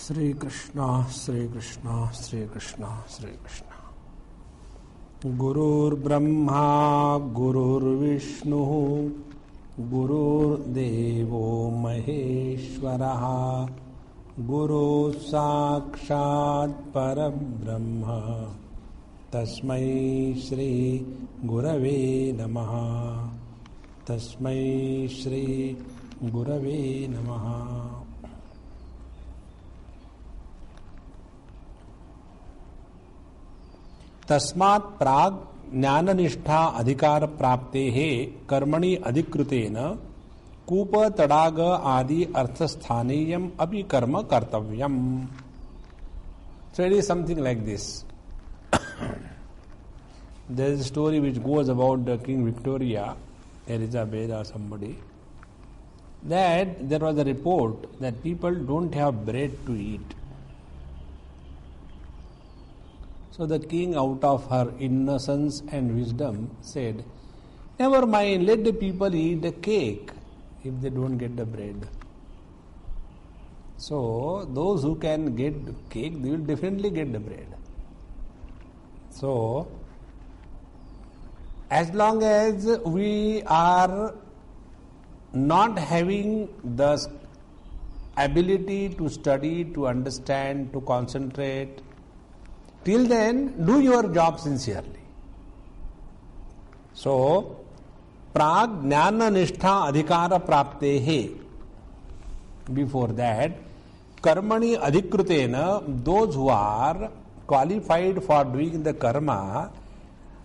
Shri Krishna, Shri Krishna, Shri Krishna, Shri Krishna. Gurur Brahma, Gurur Vishnu, Gurur Devo Maheshwaraha, Guru Sakshat Parabrahma, Tasmai Shri Gurave Namaha, Tasmai Shri Gurave Namaha. तस्मात् प्राग ज्ञान निष्ठा अधिकार प्राप्ते है कर्मणि अधिकृतेन कूप तडाग आदि अर्थस्थानीयम अपि कर्म Kartavyam. So it is something like this. There is a story which goes about the King Victoria, Elizabeth or somebody, that there was a report that people don't have bread to eat. So the king, out of her innocence and wisdom, said, never mind, let the people eat the cake if they don't get the bread. So those who can get the cake, they will definitely get the bread. So as long as we are not having the ability to study, to understand, to concentrate, till then, do your job sincerely. So, prag jnana nishtha adhikara praptehe. Before that, karmani adhikrutena, those who are qualified for doing the karma,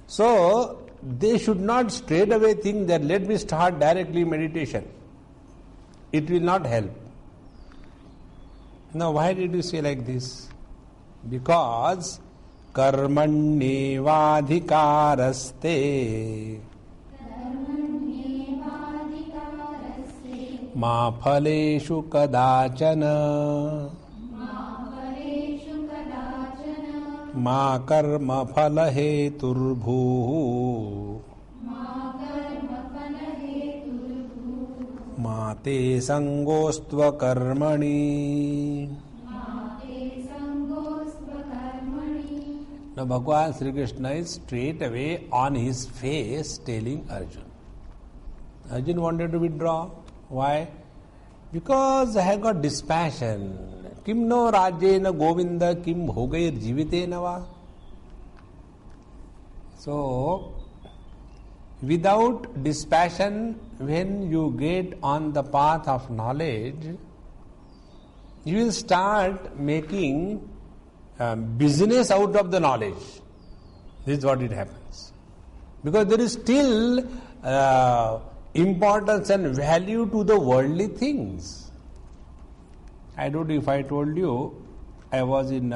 so they should not straight away think that let me start directly meditation. It will not help. Now, why did you say like this? Because कर्मण्येवाधिकारस्ते मा फलेषु कदाचन मा कर्म फलहेतुर्भूः मा ते संगोस्त्वकर्मणि. Now Bhagavan Sri Krishna is straight away on his face telling Arjun. Arjun wanted to withdraw. Why? Because I have got dispassion. Kim no rajena govinda kim bhogair jivitena va. So, without dispassion, when you get on the path of knowledge, you will start making business out of the knowledge. This is what it happens. Because there is still importance and value to the worldly things. I don't know if I told you, I was in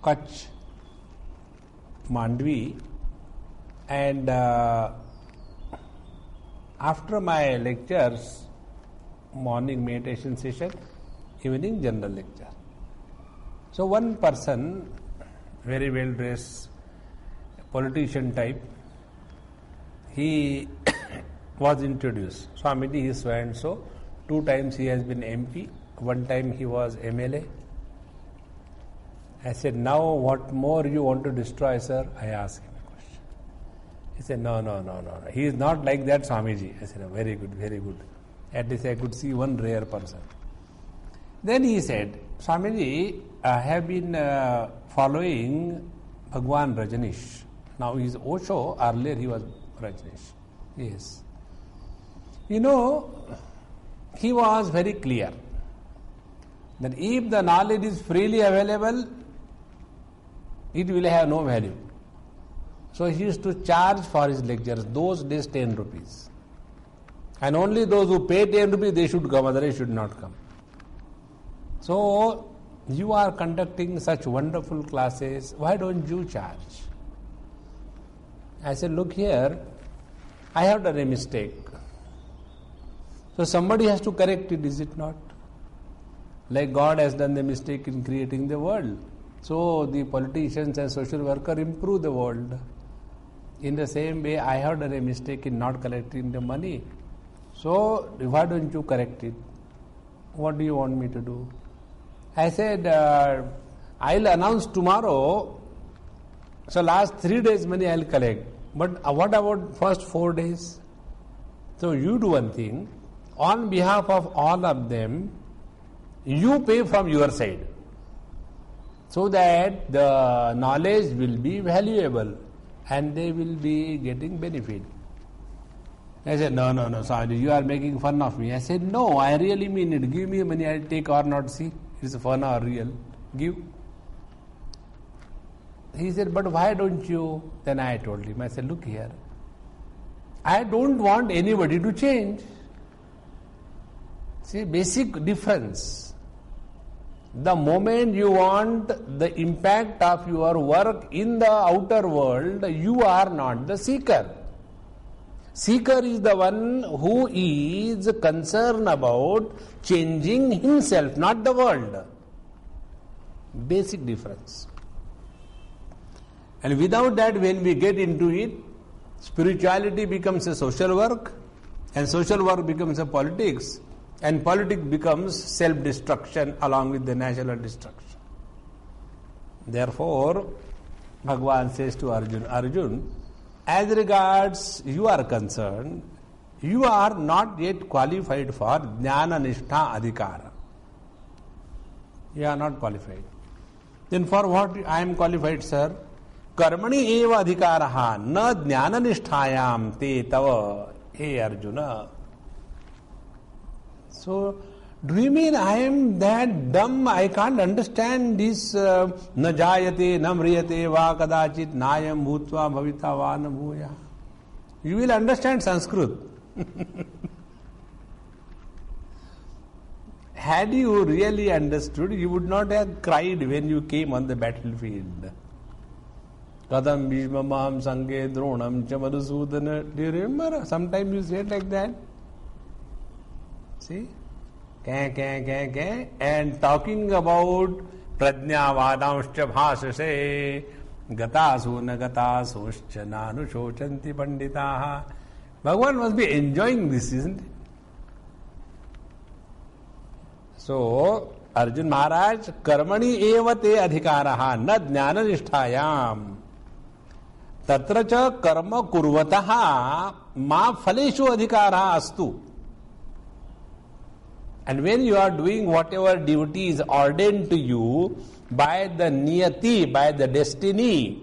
Kutch, Mandvi, and after my lectures, morning meditation session, evening general lecture. So one person, very well dressed, politician type, he was introduced. Swamiji is so and so. 2 times he has been MP. 1 time he was MLA. I said, now what more you want to destroy, sir? I asked him a question. He said, no. He is not like that, Swamiji. I said, oh, very good, very good. At least I could see one rare person. Then he said, Swamiji, I have been following Bhagwan Rajneesh. Now he is Osho, earlier he was Rajneesh. Yes. You know, he was very clear that if the knowledge is freely available, it will have no value. So he used to charge for his lectures, those days 10 rupees. And only those who pay 10 rupees, they should come, otherwise should not come. So, you are conducting such wonderful classes, why don't you charge? I said, look here, I have done a mistake. So somebody has to correct it, is it not? Like God has done the mistake in creating the world. So the politicians and social workers improve the world. In the same way, I have done a mistake in not collecting the money. So why don't you correct it? What do you want me to do? I said, I'll announce tomorrow, so last 3 days money I'll collect. But what about first 4 days? So you do one thing, on behalf of all of them, you pay from your side, so that the knowledge will be valuable and they will be getting benefit. I said, no, sorry, you are making fun of me. I said, no, I really mean it. Give me money, I'll take or not, see. It's fun or real. Give. He said, but why don't you? Then I told him, I said, look here, I don't want anybody to change. See, basic difference. The moment you want the impact of your work in the outer world, you are not the seeker. Seeker is the one who is concerned about changing himself, not the world. Basic difference. And without that, when we get into it, spirituality becomes a social work, and social work becomes a politics, and politics becomes self-destruction along with the natural destruction. Therefore, Bhagavan says to Arjun, as regards you are concerned, you are not yet qualified for jnana nishtha adhikara. You are not qualified. Then for what I am qualified, sir? Karmani eva adhikaraha na jnana nisthayam te tava, hey Arjuna. So, do you mean I am that dumb, I can't understand this na jayate, na mriyate, va kadachit, nayam bhutva bhavita va na bhuya? You will understand Sanskrit. Had you really understood, you would not have cried when you came on the battlefield. Kadam bhishmamam sange dronam chamadusudana. Do you remember? Sometimes you say it like that. See? And talking about prajnavadamscha bhasase gatasu na gatasoscha nanu shochanti panditaha. Bhagavan must be enjoying this, isn't it? So, Arjun Maharaj, karmani eva te adhikaraha na jnana nisthayam tatra cha karma kurvataha ma phaleshu adhikaraha astu. And when you are doing whatever duty is ordained to you by the niyati, by the destiny,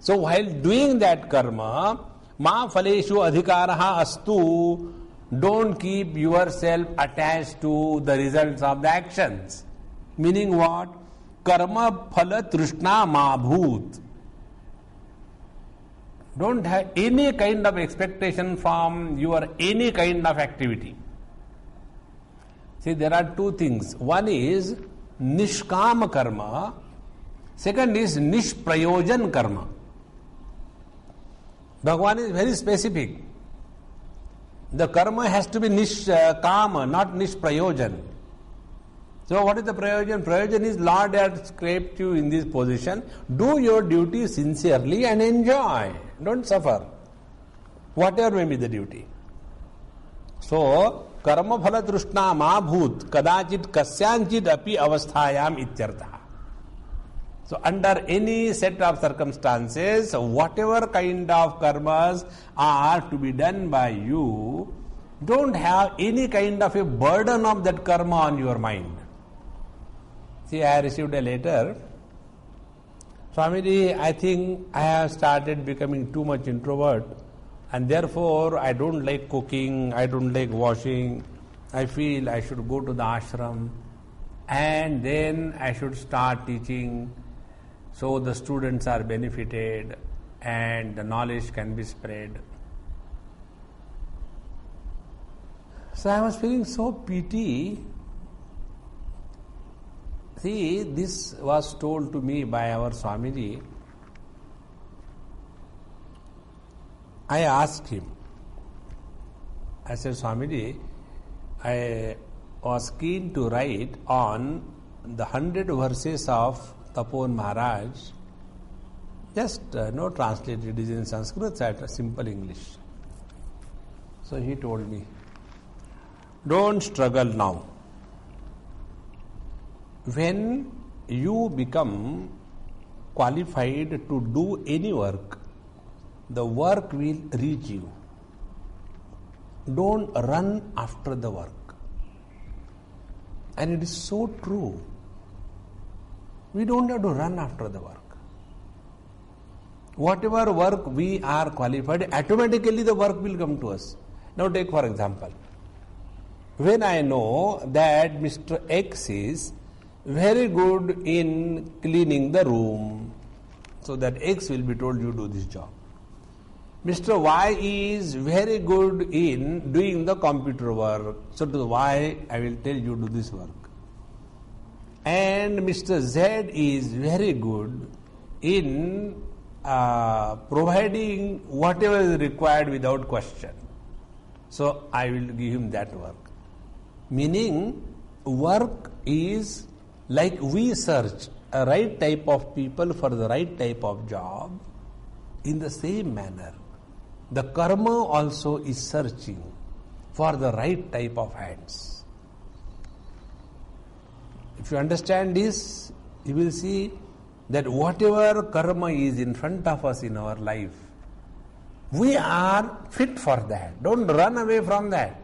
so while doing that karma, ma phaleshu adhikaraha astu, don't keep yourself attached to the results of the actions. Meaning what? Karma phala trishna ma bhoot. Don't have any kind of expectation from your any kind of activity. See, there are two things. One is nishkama karma. Second is nishprayojan karma. Bhagavan is very specific. The karma has to be nishkama, not nishprayojan. So what is the prayojan? Prayojan is Lord has scraped you in this position. Do your duty sincerely and enjoy. Don't suffer. Whatever may be the duty. So, karma phala trishna ma bhoot kadachit kasyanchit api avasthayam ityartha. So, under any set of circumstances, whatever kind of karmas are to be done by you, don't have any kind of a burden of that karma on your mind. See, I received a letter. Swamiji, I think I have started becoming too much introvert, and therefore I don't like cooking, I don't like washing. I feel I should go to the ashram and then I should start teaching, so the students are benefited and the knowledge can be spread. So I was feeling so pity. See, this was told to me by our Swamiji. I asked him, I said, Swamiji, I was keen to write on the 100 verses of Tapon Maharaj, just no translated, it is in Sanskrit, at simple English. So he told me, don't struggle now. when you become qualified to do any work, the work will reach you. Don't run after the work. And it is so true. We don't have to run after the work. Whatever work we are qualified, automatically the work will come to us. Now take for example, when I know that Mr. X is very good in cleaning the room, so that X will be told you do this job. Mr. Y is very good in doing the computer work, so to Y I will tell you do this work. And Mr. Z is very good in providing whatever is required without question, so I will give him that work. Meaning, work is like we search a right type of people for the right type of job. In the same manner, the karma also is searching for the right type of hands. If you understand this, you will see that whatever karma is in front of us in our life, we are fit for that. Don't run away from that.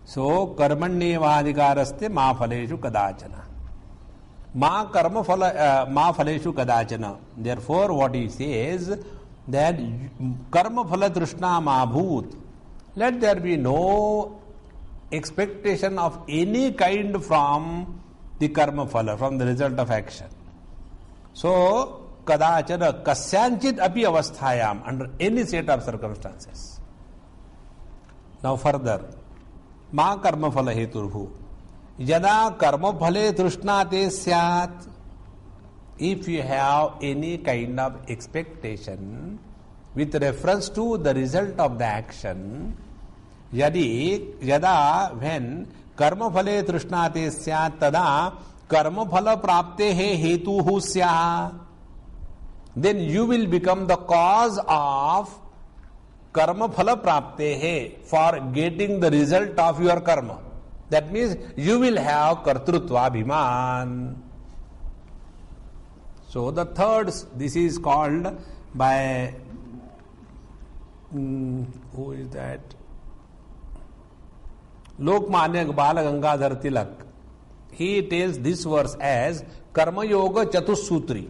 So, karmanyevadhikaraste ma phaleshu kadachana. Ma phaleshu kadachana. Therefore, what he says, that karma phala trishna ma bhoot. Let there be no expectation of any kind from the karma phala, from the result of action. So, kadachana kasyanchit api avasthayam, under any set of circumstances. Now further, ma karma phala heturbhu. Yada karma phale trushnate syat. If you have any kind of expectation with reference to the result of the action, yada when karma phale trushnate syat tada karma phala prapte he hetuhu syah, then you will become the cause of karma phala prapte he, for getting the result of your karma. That means you will have kartrutva bhiman. So the third, this is called by who is that? Lokmanya Bala Gangadhar Tilak. He tells this verse as Karma Yoga Chatussutri.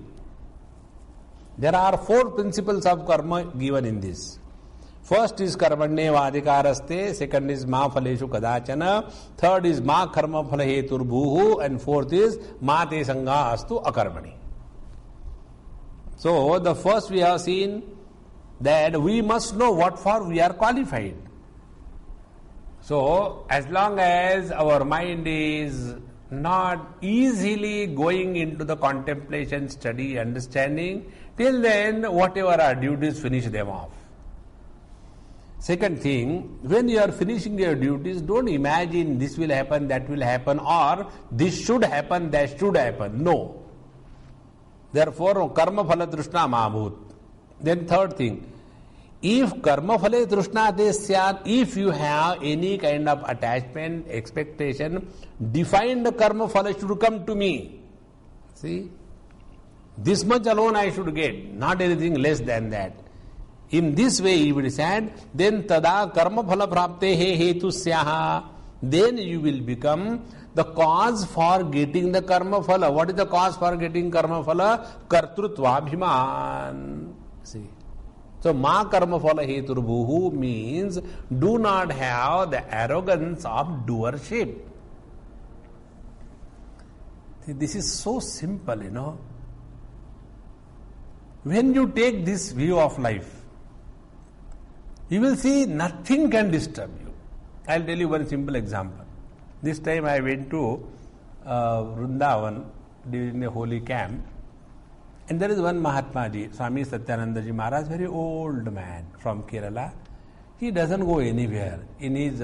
There are 4 principles of karma given in this. First is karmanyevadhikaraste, second is ma phaleshu kadachana, third is ma karma phala heturbhuhu, and fourth is ma te sangha astu akarmani. So the first we have seen that we must know what for we are qualified. So as long as our mind is not easily going into the contemplation, study, understanding, till then whatever our duties, finish them off. Second thing, when you are finishing your duties, don't imagine this will happen, that will happen, or this should happen, that should happen. No. Therefore, karma phala trishna mahabhut. Then third thing, if karma phale trishna te syat, if you have any kind of attachment, expectation, define the karma phala should come to me. See? This much alone I should get, not anything less than that. In this way, he will say, then tada karma phala prapte he hetu syaha. Then you will become the cause for getting the karma phala. What is the cause for getting karma phala? Kartrutva bhiman. See. So, ma karma phala heturbhuhu means do not have the arrogance of doership. See, this is so simple, you know. When you take this view of life, you will see nothing can disturb you. I will tell you one simple example. This time I went to Vrindavan during a holy camp, and there is one Mahatma Ji, Swami Satyananda Ji Maharaj, very old man from Kerala. He doesn't go anywhere. In his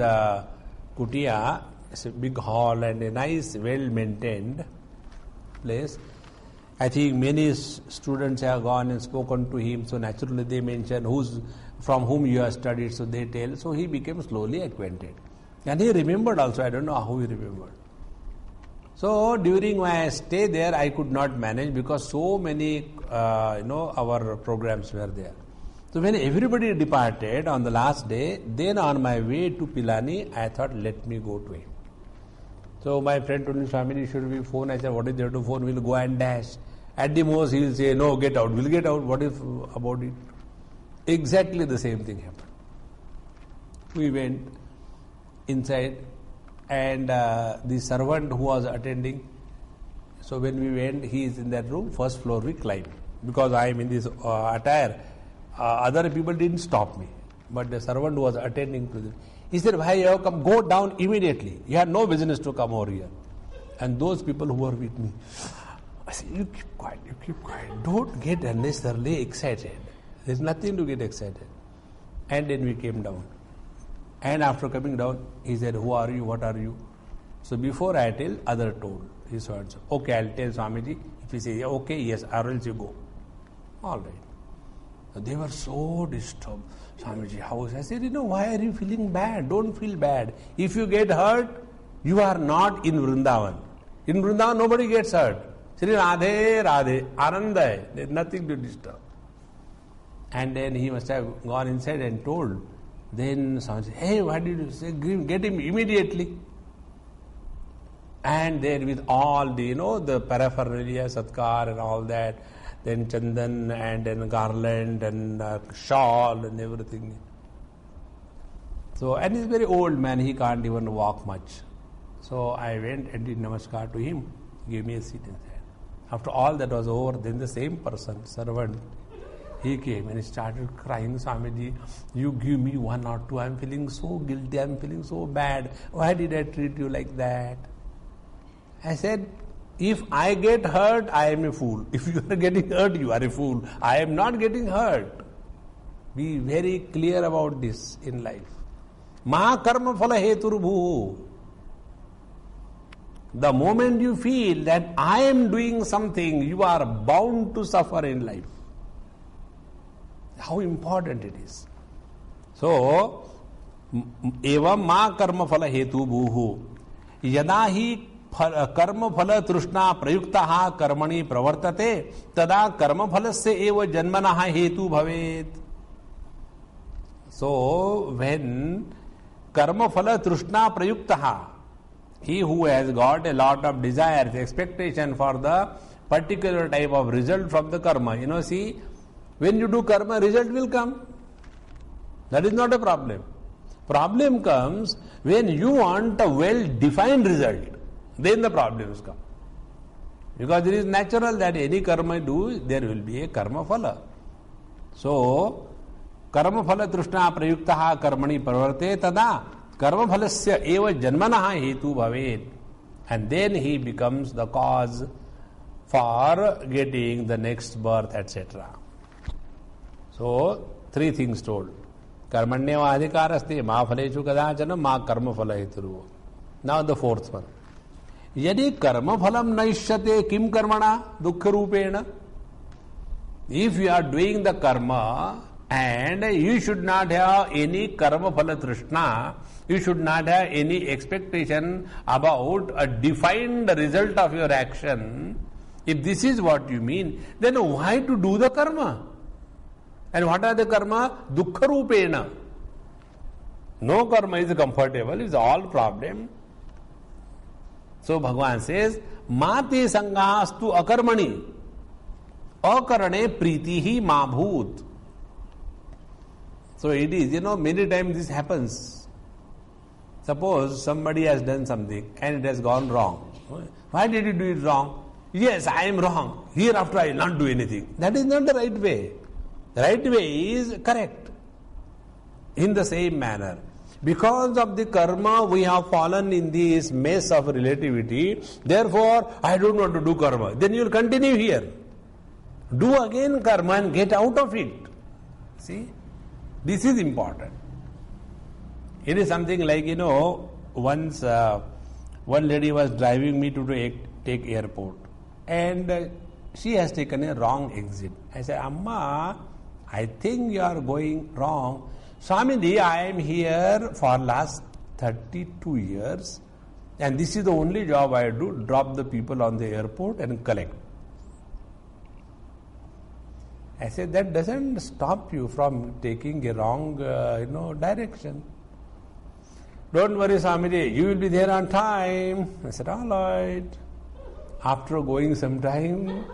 kutia, it's a big hall and a nice, well-maintained place. I think many students have gone and spoken to him, so naturally they mention from whom you have studied, so they tell. So he became slowly acquainted. And he remembered also, I don't know how he remembered. So during my stay there, I could not manage because so many, our programs were there. So when everybody departed on the last day, then on my way to Pilani, I thought, let me go to him. So my friend told me, Swamiji, should we phone? I said, what is there to phone? We'll go and dash. At the most, he will say, no, get out. We'll get out. What if about it? Exactly the same thing happened. We went inside, and the servant who was attending, so when we went, he is in that room, first floor we climbed. Because I am in this attire, other people didn't stop me. But the servant who was attending to them, he said, why you have come? Go down immediately. You had no business to come over here. And those people who were with me, I said, you keep quiet. Don't get unnecessarily excited. There's nothing to get excited. And then we came down. And after coming down, he said, who are you? What are you? So before I tell, other told. He said, okay, I'll tell Swamiji. If he says, okay, yes, or else you go. All right. So they were so disturbed. Swamiji, how is it? I said, why are you feeling bad? Don't feel bad. If you get hurt, you are not in Vrindavan. In Vrindavan, nobody gets hurt. Shri Radhe, Radhe, Ananda hai. There's nothing to disturb. And then he must have gone inside and told. Then Swami said, hey, what did you say? Get him immediately. And there with all the, the paraphernalia, satkar and all that, then chandan and then garland and shawl and everything. So, and he's a very old man, he can't even walk much. So I went and did namaskar to him, gave me a seat inside. After all that was over, then the same person, servant, he came and he started crying, Swamiji, you give me 1 or 2, I'm feeling so guilty, I'm feeling so bad. Why did I treat you like that? I said, if I get hurt, I am a fool. If you are getting hurt, you are a fool. I am not getting hurt. Be very clear about this in life. Ma karma phala heturubhu. The moment you feel that I am doing something, you are bound to suffer in life. How important it is. So, evam ma karma phala hetu bhuhu. Yada hi karma phala trishna prayuktaha karmani pravartate tada karma phalasya eva janmanaha hetu bhavet. So, when karma phala trishna prayuktaha, he who has got a lot of desires, expectation for the particular type of result from the karma, see, when you do karma, result will come. That is not a problem. Problem comes when you want a well-defined result. Then the problems come. Because it is natural that any karma you do, there will be a karma phala. So, karma phala trishna prayuktaha karmani parvarte tada karma phalasya eva janmanaha hetu bhavet. And then he becomes the cause for getting the next birth, etc. So, 3 things told. Karmanyeva adhikaraste ma phalechu kadachana ma karma phala heturu. Now the 4th one. Yadi karma phalam naishyate kim karmana dukkha rupena. If you are doing the karma and you should not have any karma phala trishna, you should not have any expectation about a defined result of your action. If this is what you mean, then why to do the karma? And what are the karma? Dukkha rupena. No karma is comfortable, it's all problem. So Bhagavan says, Mate sangastu akarmani akarane pritihi ma bhoot. So it is, many times this happens. Suppose somebody has done something and it has gone wrong. Why did you do it wrong? Yes, I am wrong. Hereafter I will not do anything. That is not the right way. The right way is correct. In the same manner. Because of the karma, we have fallen in this mess of relativity. Therefore, I don't want to do karma. Then you will continue here. Do again karma and get out of it. See? This is important. It is something like, once one lady was driving me to take airport. And she has taken a wrong exit. I said, Amma, I think you are going wrong. Swamiji, I am here for last 32 years, and this is the only job I do, drop the people on the airport and collect. I said, that doesn't stop you from taking a wrong direction. Don't worry, Swamiji, you will be there on time. I said, all right. After going some time,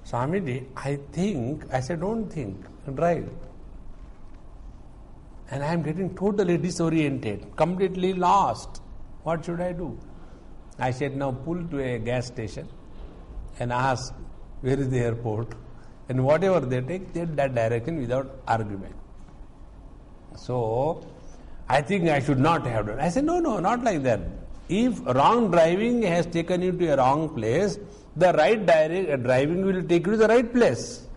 Swamiji, I think, I said, don't think, drive. And I am getting totally disoriented, completely lost. What should I do? I said, now pull to a gas station and ask, where is the airport? And whatever they take that direction without argument. So, I think I should not have done. I said, no, not like that. If wrong driving has taken you to a wrong place, the right driving will take you to the right place.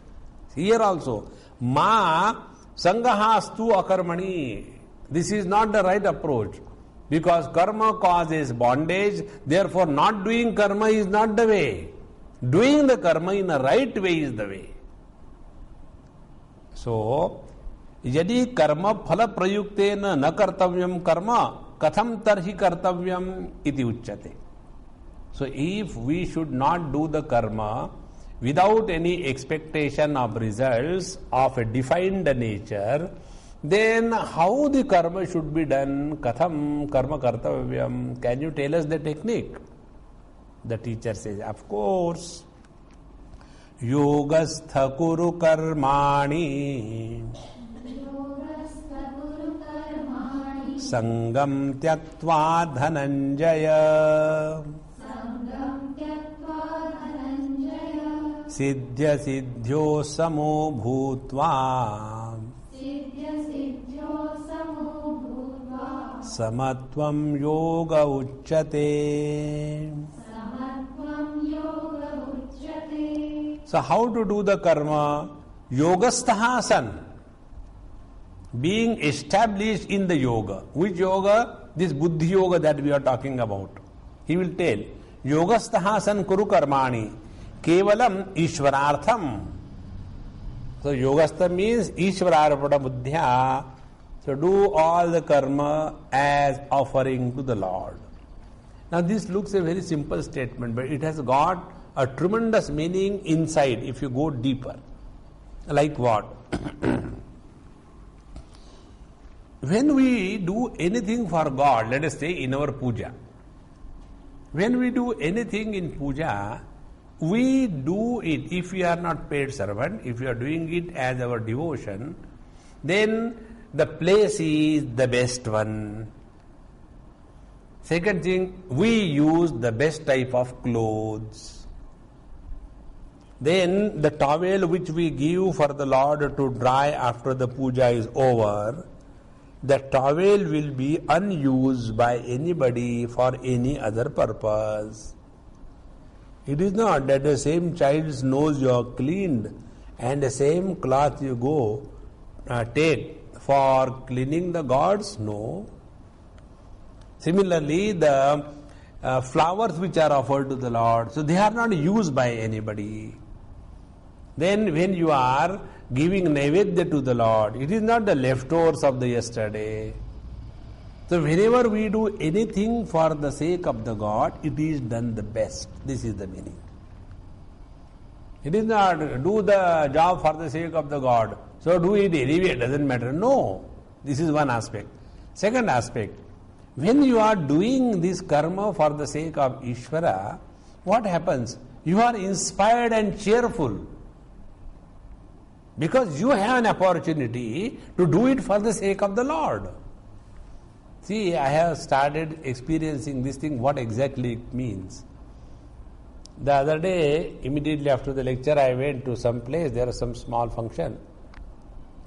Here also, ma sangahastu akarmani. This is not the right approach. Because karma causes bondage, therefore not doing karma is not the way. Doing the karma in the right way is the way. So, यदि कर्म फल प्रयुक्तेन न कर्तव्यम कर्म कथम तरहि कर्तव्यम इति उच्यते. So if we should not do the karma without any expectation of results of a defined nature, then how the karma should be done? Katham karma kartavyam? Can you tell us the technique? The teacher says, of course. Yogastha kuru karmani Sangam tyaktva dhananjaya Siddhya siddhyo samo bhutva Samatvam yoga uchyate. So how to do the karma? Yogastahasan. Being established in the yoga. Which yoga? This buddhi yoga that we are talking about. He will tell. Yogastahasan kuru karmani. Kevalam ishvarartham. So yogastha means ishvararpada buddhya. So do all the karma as offering to the Lord. Now this looks a very simple statement, but it has got a tremendous meaning inside if you go deeper. Like what? When we do anything for God, let us say in our puja, when we do anything in puja, we do it, if we are not paid servant, if we are doing it as our devotion, then the place is the best one. Second thing, we use the best type of clothes. Then the towel which we give for the Lord to dry after the puja is over, the towel will be unused by anybody for any other purpose. It is not that the same child's nose you have cleaned and the same cloth you go take for cleaning the gods. No. Similarly, the flowers which are offered to the Lord, so they are not used by anybody. Then when you are giving naivedya to the Lord, it is not the leftovers of the yesterday. So whenever we do anything for the sake of the God, it is done the best. This is the meaning. It is not do the job for the sake of the God. So do it anyway, it doesn't matter. No. This is one aspect. Second aspect, when you are doing this karma for the sake of Ishvara, what happens? You are inspired and cheerful. Because you have an opportunity to do it for the sake of the Lord. See, I have started experiencing this thing, what exactly it means. The other day, immediately after the lecture, I went to some place, there was some small function.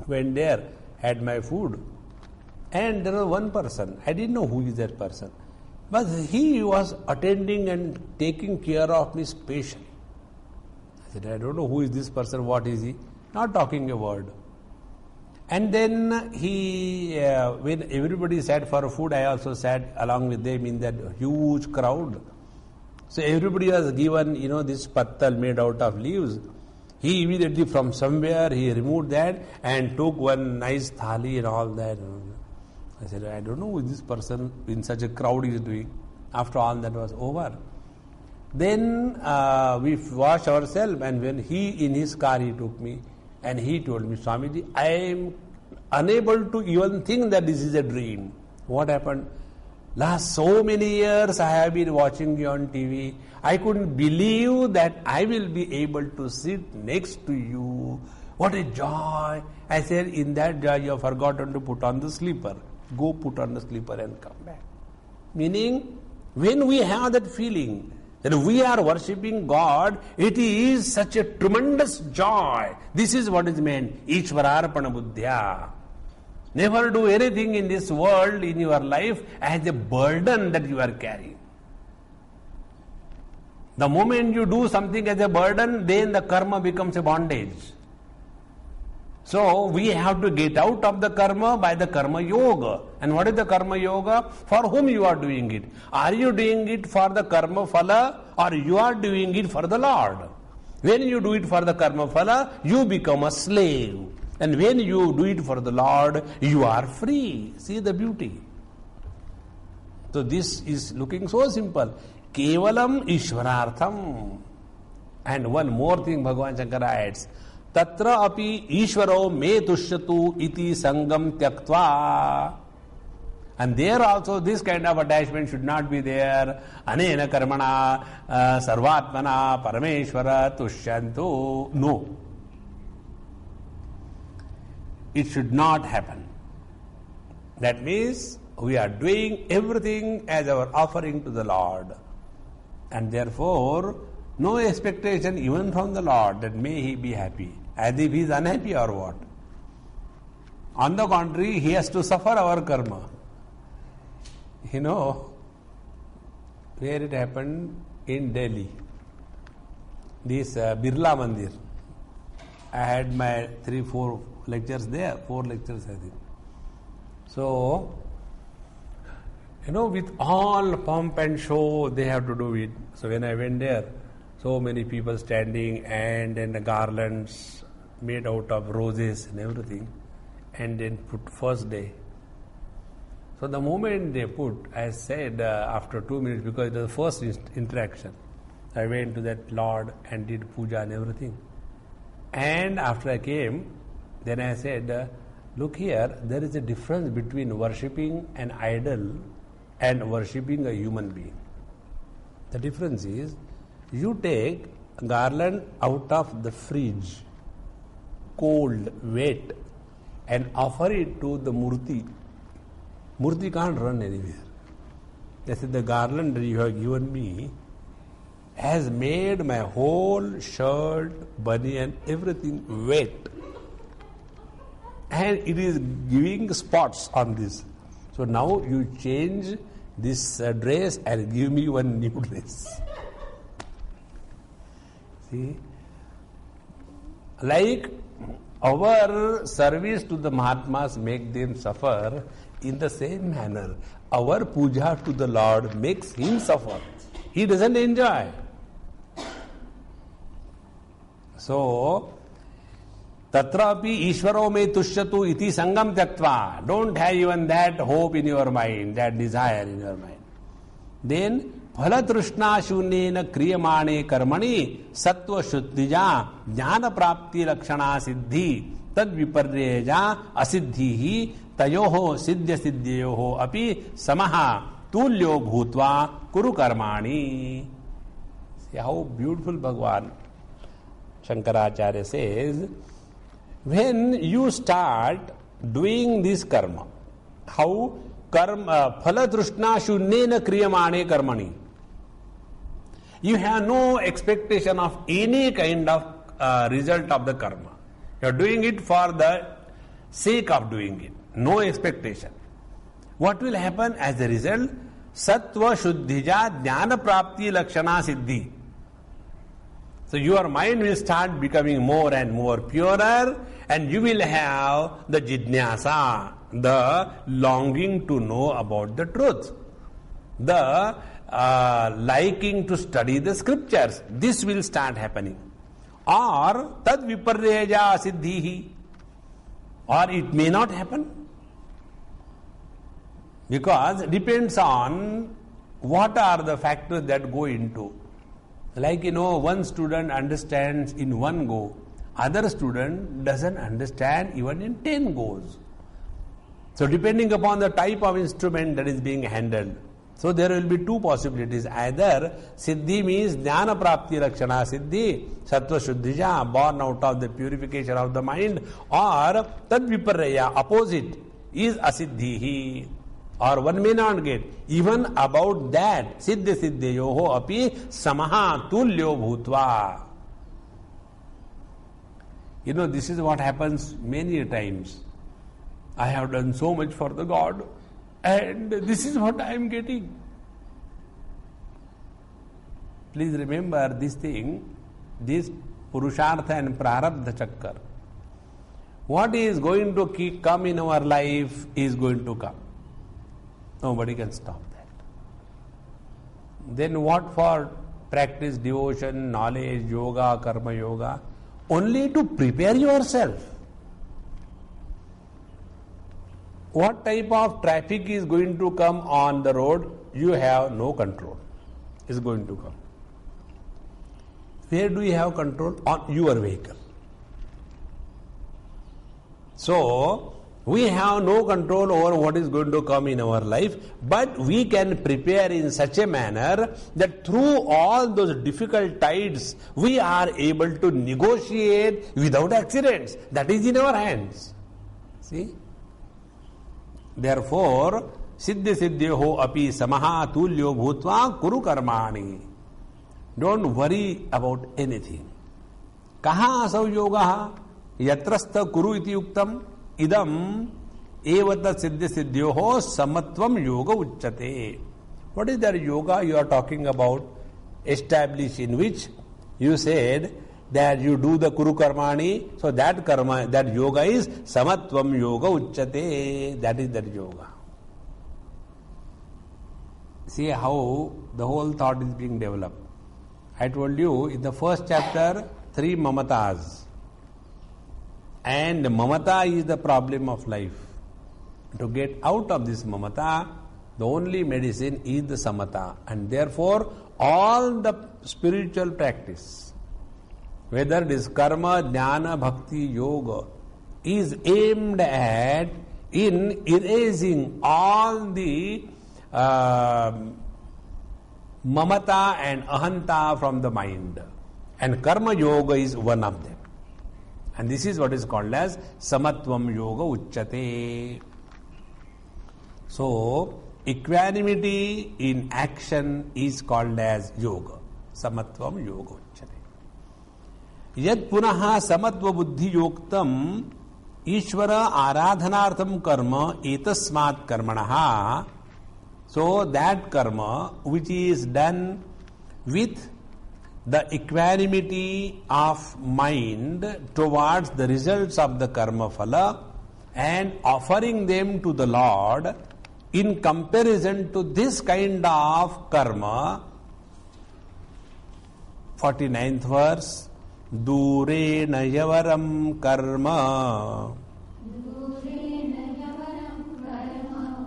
Went there, had my food, and there was one person. I didn't know who is that person. But he was attending and taking care of me specially. I said, I don't know who is this person, what is he? Not talking a word. And then he, when everybody sat for food, I also sat along with them in that huge crowd. So everybody was given, this pattal made out of leaves. He immediately from somewhere, he removed that and took one nice thali and all that. I said, I don't know who this person in such a crowd is doing. After all that was over, then we washed ourselves, and when he in his car he took me and he told me, Swamiji, I am unable to even think that this is a dream. What happened? Last so many years I have been watching you on TV. I couldn't believe that I will be able to sit next to you. What a joy. I said, in that joy you have forgotten to put on the slipper. Go put on the slipper and come back. Meaning, when we have that feeling that we are worshipping God, it is such a tremendous joy. This is what is meant, Ishvararpana Buddhya. Never do anything in this world, in your life, as a burden that you are carrying. The moment you do something as a burden, then the karma becomes a bondage. So we have to get out of the karma by the karma yoga. And what is the karma yoga? For whom you are doing it? Are you doing it for the karma phala, or you are doing it for the Lord? When you do it for the karma phala, you become a slave. And when you do it for the Lord, you are free. See the beauty. So this is looking so simple. Kevalam Ishwarartham. And one more thing Bhagavan Shankar adds. Tatra api Ishvaro me tushyatu iti sangam tyaktva. And there also this kind of attachment should not be there. Anena karmana sarvatmana parameshvara tushyantu. No. It should not happen. That means we are doing everything as our offering to the Lord. And therefore, no expectation even from the Lord that may He be happy. As if He is unhappy or what. On the contrary, He has to suffer our karma. You know, where it happened in Delhi. This Birla Mandir. I had my 3-4 lectures there, 4 lectures I think. So, you know, with all pomp and show they have to do it. So when I went there, so many people standing and then the garlands made out of roses and everything, and then put first day. So the moment they put, I said after 2 minutes, because it was the first interaction, I went to that Lord and did puja and everything. And after I came, then I said, look here, there is a difference between worshipping an idol and worshipping a human being. The difference is, you take a garland out of the fridge, cold, wet, and offer it to the murti. Murti can't run anywhere. They said, the garland that you have given me has made my whole shirt, baniyan, everything wet. And it is giving spots on this. So now you change this dress and give me one new dress. See? Like our service to the Mahatmas make them suffer, in the same manner, our puja to the Lord makes Him suffer. He doesn't enjoy. So, Tatrapi Ishvaro me tushyatu iti sangam tyaktva. Don't have even that hope in your mind, that desire in your mind. Then, phalatrushna shunyena kriyamane karmani sattva shuddhija jnana prapti lakshana siddhi tad viparyeja asiddhihi tayoho siddhya siddhyoho api samaha tulyo bhutva kuru karmani. See how beautiful Bhagavan Shankaracharya says, when you start doing this karma, how karma phaladrushna shunyena kriyamane karmani, you have no expectation of any kind of result of the karma. You are doing it for the sake of doing it. No expectation. What will happen as a result? Sattva shuddhija jnana prapti lakshana siddhi. So your mind will start becoming more and more purer, and you will have the jidnyasa, the longing to know about the truth, the liking to study the scriptures. This will start happening. Or tad viparyeja siddhihi, or it may not happen. Because it depends on what are the factors that go into. Like, one student understands in one go, other student doesn't understand even in 10 goes. So depending upon the type of instrument that is being handled. So there will be two possibilities. Either Siddhi means Jnana Prapti Lakshana Siddhi, Sattva Shuddhija, born out of the purification of the mind, or Tad Viparya, opposite, is Asiddhihi. Or one may not get. Even about that, Siddhi Siddhyoho api Samaha Tulyo Bhutva. This is what happens many times. I have done so much for the God, and this is what I am getting. Please remember this thing, this Purushartha and Prarabdha Chakkar. What is going to come in our life is going to come. Nobody can stop that. Then what for practice, devotion, knowledge, yoga, karma yoga? Only to prepare yourself. What type of traffic is going to come on the road? You have no control. Is going to come. Where do you have control? On your vehicle. So, we have no control over what is going to come in our life, but we can prepare in such a manner that through all those difficult tides, we are able to negotiate without accidents. That is in our hands. See? Therefore, Siddhi Siddhyoho api Samaha Tulyo Bhutva Kuru Karmani. Don't worry about anything. Kaha asau yogaha yatrastha kuru iti yuktam idam evata siddhi siddhyoho samatvam yoga uchyate. What is that yoga you are talking about? Established in which you said that you do the kuru karmani, so that karma, that yoga is samatvam yoga uchyate. That is that yoga. See how the whole thought is being developed. I told you in the first chapter 3 mamatas. And mamata is the problem of life. To get out of this mamata, the only medicine is the samatha. And therefore, all the spiritual practice, whether it is karma, jnana, bhakti, yoga, is aimed at in erasing all the mamata and ahanta from the mind. And karma yoga is one of them. And this is what is called as samatvam yoga uchyate. So, equanimity in action is called as yoga. Samatvam yoga uchyate. Yad punaha samatva buddhi yoktam ishvara aradhanartham karma etasmat karmanaha. So, that karma which is done with the equanimity of mind towards the results of the karma phala and offering them to the Lord, in comparison to this kind of karma, 49th verse, Durena yavaram karma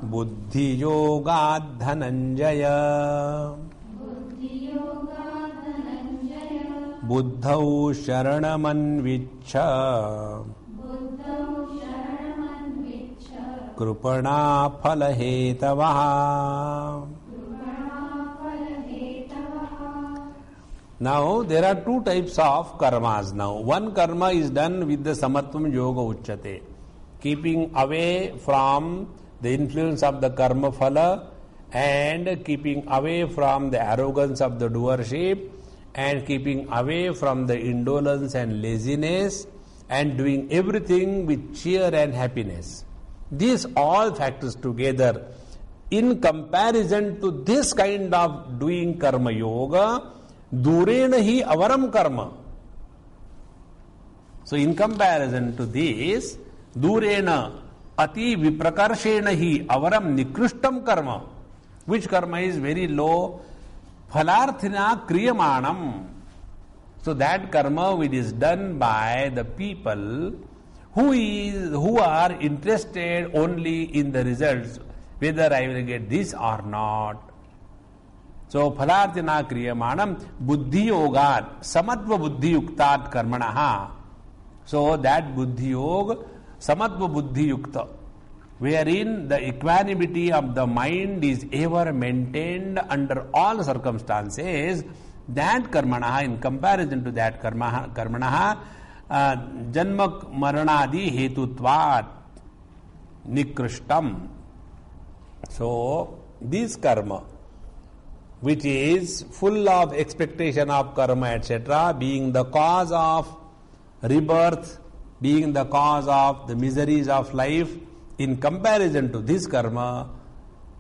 buddhi yoga dhananjaya buddhau sharamanvichha krupana phalhetavaha. Now there are two types of karmas now. One karma is done with the samatvam yoga uchyate, keeping away from the influence of the karma phala and keeping away from the arrogance of the doership and keeping away from the indolence and laziness and doing everything with cheer and happiness. These all factors together, in comparison to this kind of doing karma yoga, durena hi avaram karma. So in comparison to this, durena ati viprakarshena hi avaram nikrishtam karma. Which karma is very low? Phalarthina kriyamanam. So that karma which is done by the people who are interested only in the results, whether I will get this or not. So, phalarthina kriyamanam buddhi yogat samatva buddhi yuktat karmanaha. So, that buddhi yoga, samatva buddhi yukta, wherein the equanimity of the mind is ever maintained under all circumstances, that karmanaha, in comparison to that karmanaha, janma maranadi hetutvat nikrishtam. So, this karma, which is full of expectation of karma, etc., being the cause of rebirth, being the cause of the miseries of life, in comparison to this karma,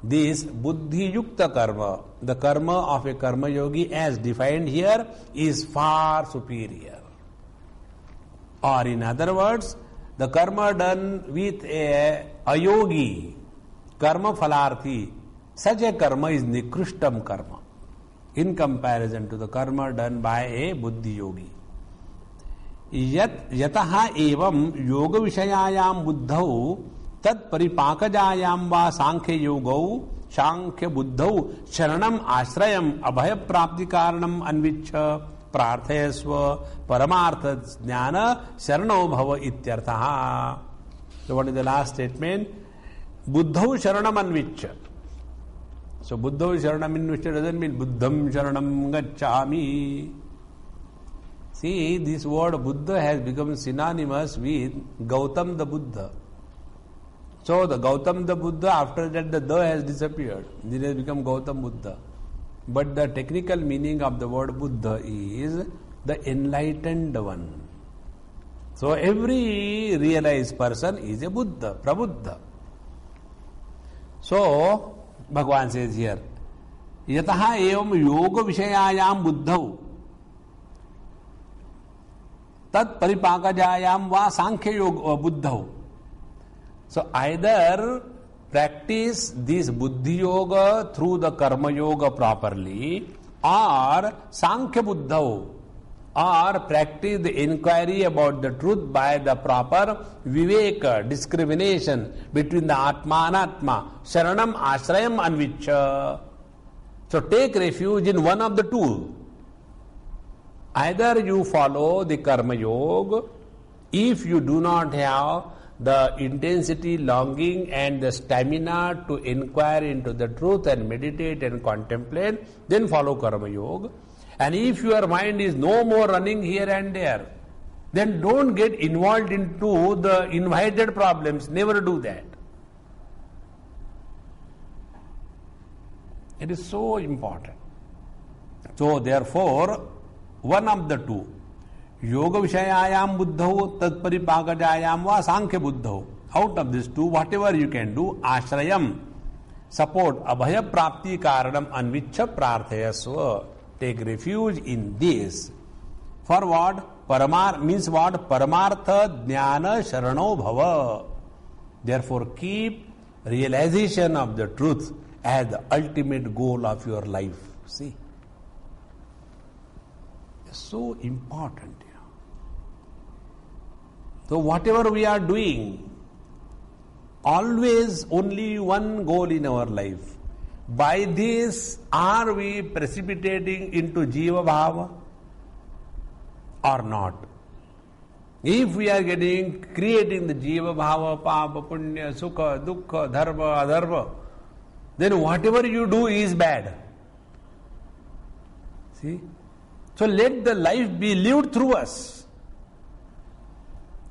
this buddhi yukta karma, the karma of a karma yogi as defined here, is far superior. Or in other words, the karma done with a yogi, karma phalarthi, such a karma is nikrishtam karma in comparison to the karma done by a buddhi yogi. Yataha evam yoga vishayayam buddhau tat paripakajayam va sankhya yogau sankhya buddhau sharanam ashrayam abhaya prapti karanam anvichha prarthayasva paramartha jnana sharano bhava ityarthaha. So what is the last statement? Buddhau sharanam anvichha. So buddhau sharanam anvichha doesn't mean buddham sharanam gacchami. See, this word Buddha has become synonymous with Gautam the Buddha. So the Gautam the Buddha, after that the has disappeared. It has become Gautam Buddha. But the technical meaning of the word Buddha is the enlightened one. So every realized person is a Buddha, Prabuddha. So Bhagavan says here, Yataha evam yoga vishayayam buddhau tat paripakajayam va sankhya yoga buddhau. So either practice this buddhi yoga through the karma yoga properly, or sankhya buddhau, or practice the inquiry about the truth by the proper viveka, discrimination between the atma and atma, sharanam ashrayam anvichha. So take refuge in one of the two. Either you follow the karma yoga, if you do not have the intensity, longing and the stamina to inquire into the truth and meditate and contemplate, then follow karma yoga. And if your mind is no more running here and there, then don't get involved into the invited problems. Never do that. It is so important. So therefore, one of the two, yoga vishayayam buddhau tat paripakajayam va sankhya buddhau. Out of these two, whatever you can do, ashrayam, support, abhaya prapti karanam anvichha prarthayasva. Take refuge in this. For what? Means what? Paramartha jnana sharano bhava. Therefore, keep realization of the truth as the ultimate goal of your life. See? It's so important. So whatever we are doing, always only one goal in our life. By this, are we precipitating into Jiva Bhava or not? If we are creating the Jiva Bhava, Papa, Punya, Sukha, Dukkha, Dharma, Adharma, then whatever you do is bad. See? So let the life be lived through us.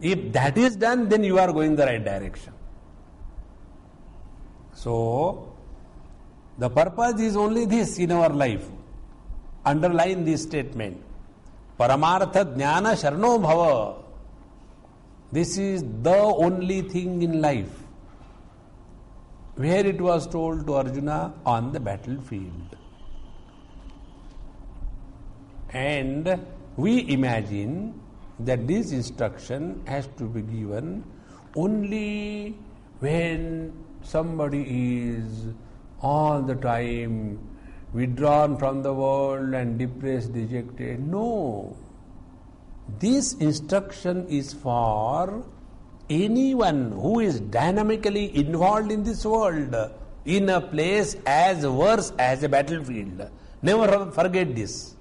If that is done, then you are going the right direction. So, the purpose is only this in our life. Underline this statement. Paramartha jnana sharno bhava. This is the only thing in life. Where it was told to Arjuna? On the battlefield. And we imagine that this instruction has to be given only when somebody is all the time withdrawn from the world and depressed, dejected. No. This instruction is for anyone who is dynamically involved in this world, in a place as worse as a battlefield. Never forget this.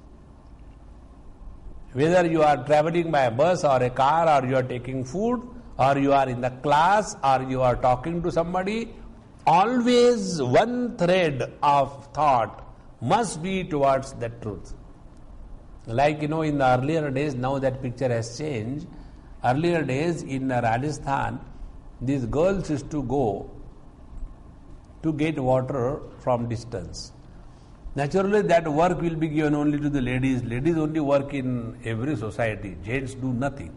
Whether you are traveling by a bus or a car, or you are taking food, or you are in the class, or you are talking to somebody, always one thread of thought must be towards the truth. Like, in the earlier days, now that picture has changed. Earlier days in Rajasthan, these girls used to go to get water from distance. Naturally, that work will be given only to the ladies. Ladies only work in every society. Gents do nothing.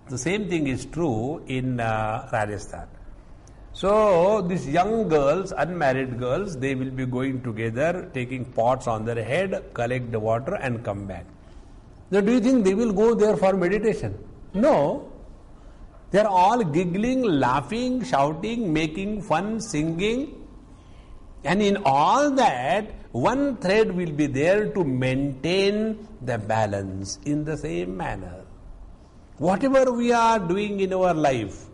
The same thing is true in Rajasthan. So, these young girls, unmarried girls, they will be going together, taking pots on their head, collect the water and come back. Now, do you think they will go there for meditation? No. They are all giggling, laughing, shouting, making fun, singing. And in all that, one thread will be there to maintain the balance in the same manner. Whatever we are doing in our life,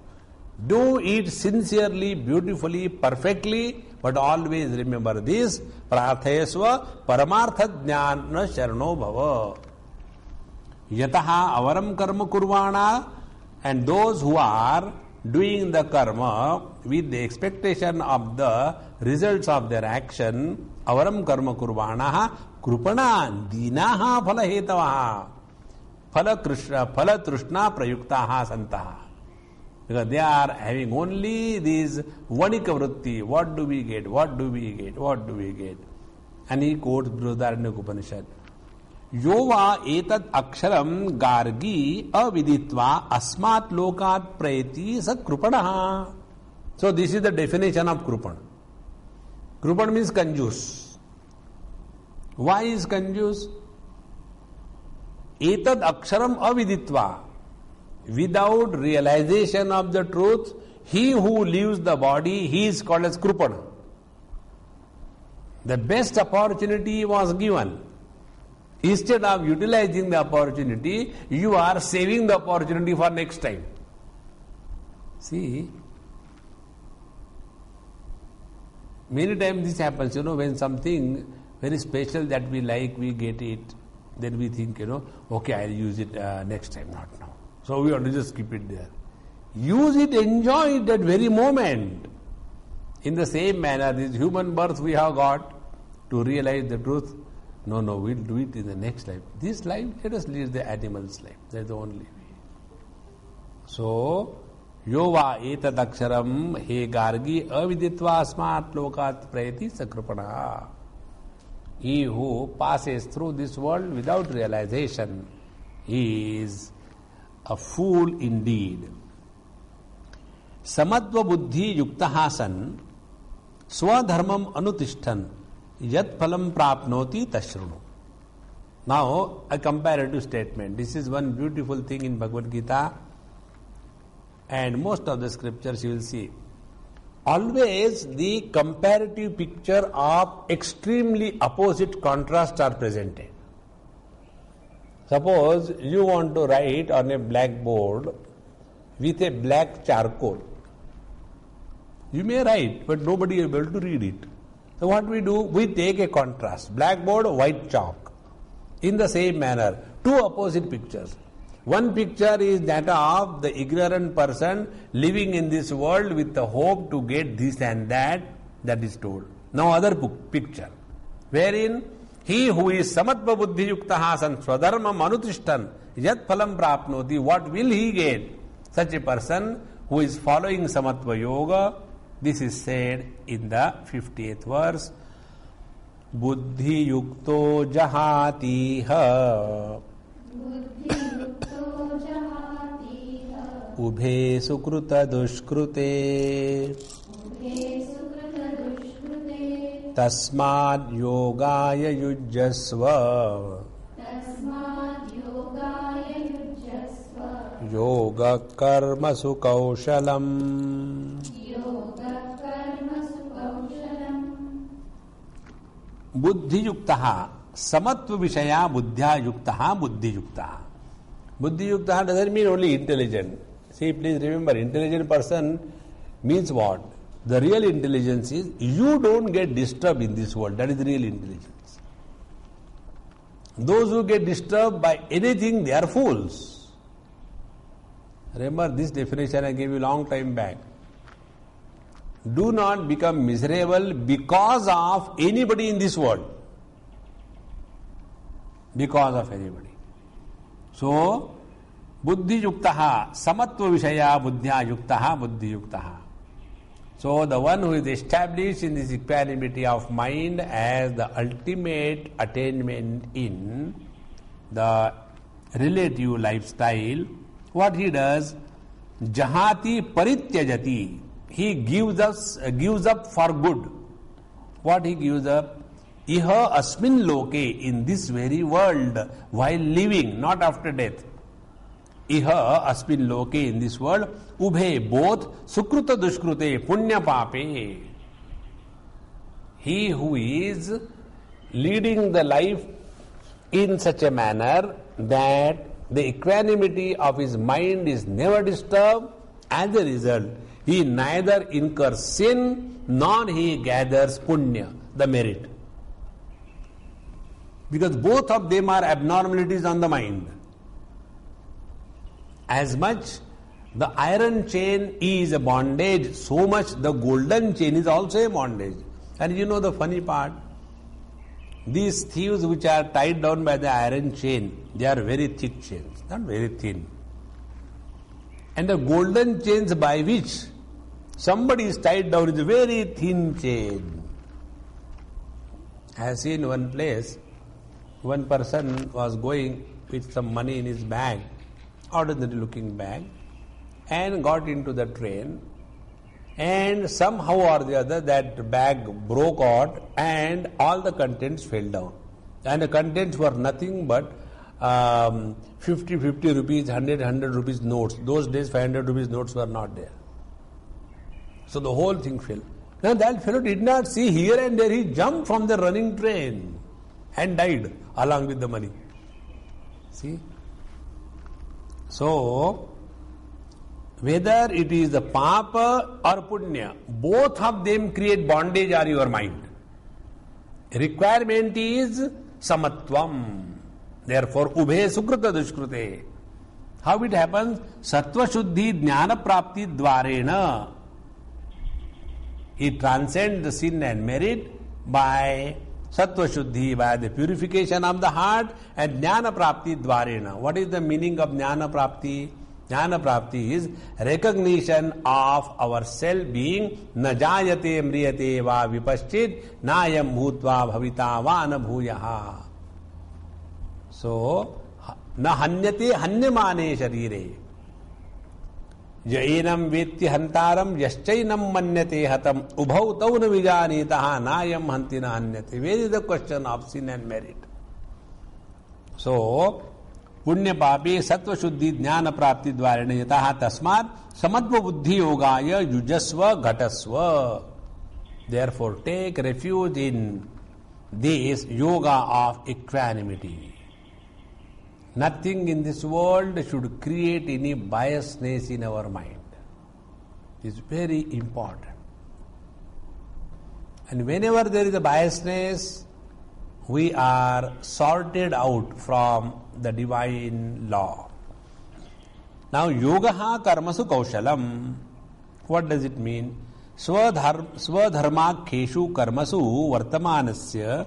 do it sincerely, beautifully, perfectly, but always remember this: prarthayasva paramartha jnana sharano bhava. Yataha avaram karma kurvana. And those who are doing the karma with the expectation of the results of their action, avaram karma kurvanaha krupana dinaha phala hetavaha phala trishna prayuktaha santaha. Because they are having only these vanika vritti. What do we get? What do we get? What do we get? And he quotes Brihadaranyaka Upanishad. Yova etad aksharam gargi aviditva asmat lokat prayati sa krupanaha. So this is the definition of krupan. Krupan means conjuice. Why is conjuice? Etad aksharam aviditva. Without realization of the truth, he who leaves the body, he is called as krupana. The best opportunity was given. Instead of utilizing the opportunity, you are saving the opportunity for next time. See, many times this happens, when something very special that we like, we get it, then we think, okay, I'll use it next time, not now. So we want to just keep it there. Use it, enjoy it that very moment. In the same manner, this human birth we have got to realize the truth. No, we'll do it in the next life. This life, let us live the animal's life. That's the only way. So, yova etad aksharam he gargi aviditva asmat lokat prayati sakrupana. He who passes through this world without realization is a fool indeed. Samatva buddhi yuktaha san swadharmam anutishtan yat phalam prapnoti tashrunu. Now, a comparative statement. This is one beautiful thing in Bhagavad Gita, and most of the scriptures you will see. Always the comparative picture of extremely opposite contrasts are presented. Suppose you want to write on a blackboard with a black charcoal. You may write, but nobody is able to read it. So what we do? We take a contrast. Blackboard, white chalk. In the same manner, two opposite pictures. One picture is that of the ignorant person living in this world with the hope to get this and that is told. Now other picture, wherein he who is samatva buddhi yuktaha san swadharmam anutishtan yat phalam prapnoti, what will he get? Such a person who is following samatva yoga. This is said in the 50th verse. Buddhi yukto jahatiha ubhe sukruta dushkrute tasmad yogaya yujjasva yoga karma sukaushalam. Buddhi yuktaha, samatva vishaya buddhya yuktaha, buddhi yuktaha. Buddhi yuktaha doesn't mean only intelligent. See, please remember, intelligent person means what? The real intelligence is you don't get disturbed in this world. That is the real intelligence. Those who get disturbed by anything, they are fools. Remember this definition I gave you long time back. Do not become miserable because of anybody in this world. Because of anybody. So, buddhi yuktaha, samatva vishaya buddhya yuktaha, buddhi yuktaha. So, the one who is established in this equanimity of mind as the ultimate attainment in the relative lifestyle, what he does, jahati parityajati, he gives up for good. What he gives up? Iha asmin loke, in this very world, while living, not after death. Iha asmin loke, in this world, ubhe, both, sukruta dushkrute, punya pape. He who is leading the life in such a manner that the equanimity of his mind is never disturbed, as a result, he neither incurs sin nor he gathers punya, the merit. Because both of them are abnormalities on the mind. As much the iron chain is a bondage, so much the golden chain is also a bondage. And you know the funny part? These thieves which are tied down by the iron chain, they are very thick chains, not very thin. And the golden chains by which somebody is tied down is a very thin chain. I have seen one place, one person was going with some money in his bag, ordinary looking bag, and got into the train, and somehow or the other that bag broke out and all the contents fell down. And the contents were nothing but 50 rupees, 100 rupees notes. Those days 500 rupees notes were not there. So the whole thing fell. Now that fellow did not see, here and there he jumped from the running train and died along with the money. See? So, whether it is the papa or punya, both of them create bondage on your mind. Requirement is samatvam. Therefore, ubhe sukrita dushkrute. How it happens? Sattva shuddhi jnana prapti dvarena. It transcends the sin and merit by Sattva Shuddhi, by the purification of the heart, and Jnana Prapti Dvarena. What is the meaning of Jnana Prapti? Jnana Prapti is recognition of ourself being na jayate mriyate va vipaschit nayam bhutva bhavita va anabhuyaha. So, na hanyate hanyamane sharire. Jainam vetti hantaram yaschainam manyate hatam ubhau tauna vijanitaha nayam hantina hanyate. Where is the question of sin and merit? So, punya pape sattva shuddhi jnana prapti dvarena yataha tasmat samatva buddhi yogaya yujasva ghatasva. Therefore, take refuge in this yoga of equanimity. Nothing in this world should create any biasness in our mind. It is very important. And whenever there is a biasness, we are sorted out from the divine law. Now, yogaha karmasu kaushalam. What does it mean? Swadharmakheshu karmasu vartamanasya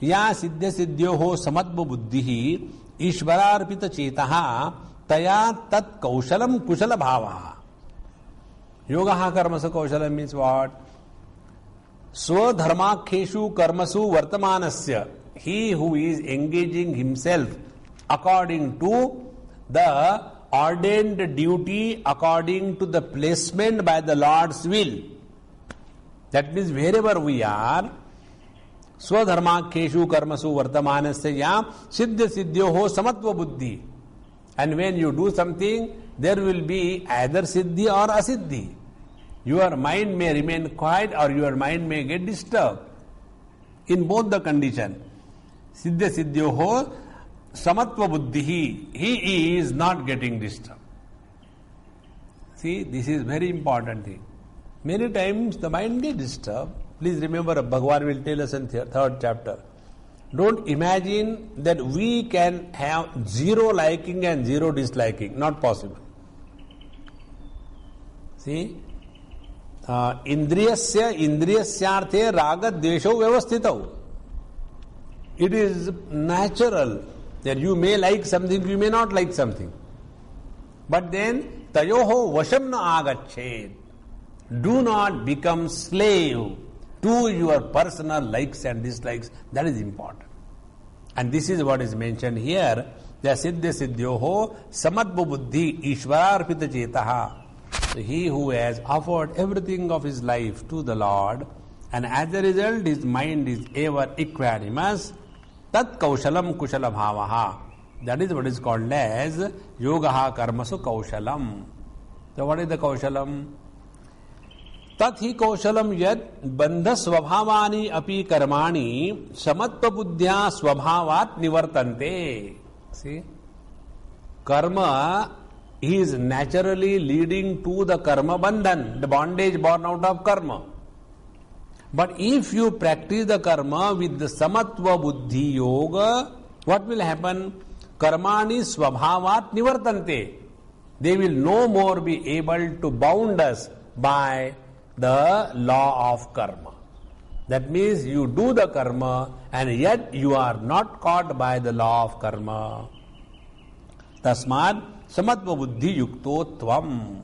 ya siddhya siddhyoho samatva buddhihi ईश्वरार्पित चेतः तया तत् कौशलम कुशल भावः. योगः कर्मसु कौशलम means what? Swadharmakheshu karmasu vartamanasya. He who is engaging himself according to the ordained duty, according to the placement by the Lord's will. That means wherever we are, Swadharmakheshu karmasu vartamanasya ya siddhya siddhyoho samatva buddhi. And when you do something, there will be either siddhi or asiddhi. Your mind may remain quiet or your mind may get disturbed. In both the condition, siddhya siddhyoho samatva buddhi, he is not getting disturbed. See, this is very important thing. Many times the mind gets disturbed. Please remember, Bhagavad will tell us in third chapter. Don't imagine that we can have zero liking and zero disliking. Not possible. See? Indriyasya indriyasyarthe raga dvesho vyavasthitau. It is natural that you may like something, you may not like something. But then, tayoho vasham na agachet. Do not become slave to your personal likes and dislikes. That is important. And this is what is mentioned here. The siddha siddhyoho samadva buddhi ishvararpita chetaha. He who has offered everything of his life to the Lord, and as a result his mind is ever equanimous, tat kaushalam kushala bhavaha. That is what is called as yogaha karmasu kaushalam. So what is the kaushalam? Tat hi kaushalam yad bandha svabhavani api karmani samatva buddhya svabhavat nivartante. See? Karma is naturally leading to the karma bandhan, the bondage born out of karma. But if you practice the karma with the samatva buddhi yoga, what will happen? Karmani svabhavat nivartante. They will no more be able to bound us by the law of karma. That means you do the karma and yet you are not caught by the law of karma. Tasmad samatva buddhi yukto tvam.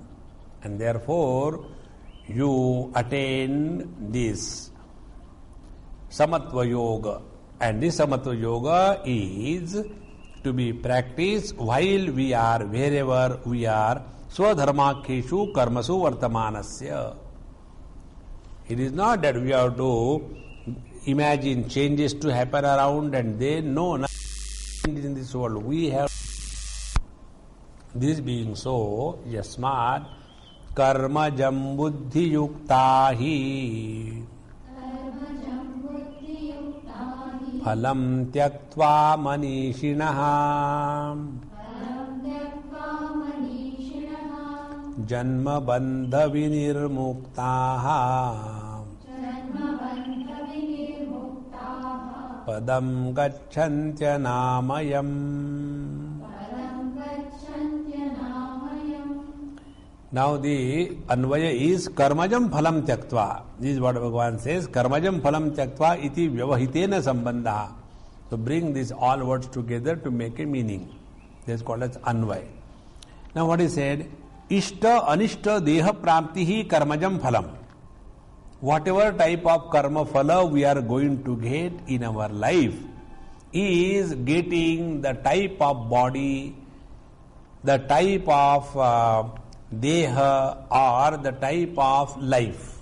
And therefore you attain this samatva yoga. And this samatva yoga is to be practiced while we are wherever we are. Swadharmakeshu karmasu vartamanasya. It is not that we have to imagine changes to happen around and then no, nothing in this world. We have this being so, yasmat karmajam buddhi yuktahi phalam tyaktva manishinaha janma bandha vinirmuktaha padam gacchantya namayam. Now the Anvaya is karmajam phalam tyaktva. This is what Bhagavan says. Karmajam phalam tyaktva iti vyavahitena sambandha. So bring these all words together to make a meaning. This is called as Anvaya. Now what is said? Ishta anishta deha praptihi karmajam phalam. Whatever type of karma phala we are going to get in our life is getting the type of body, the type of deha or the type of life.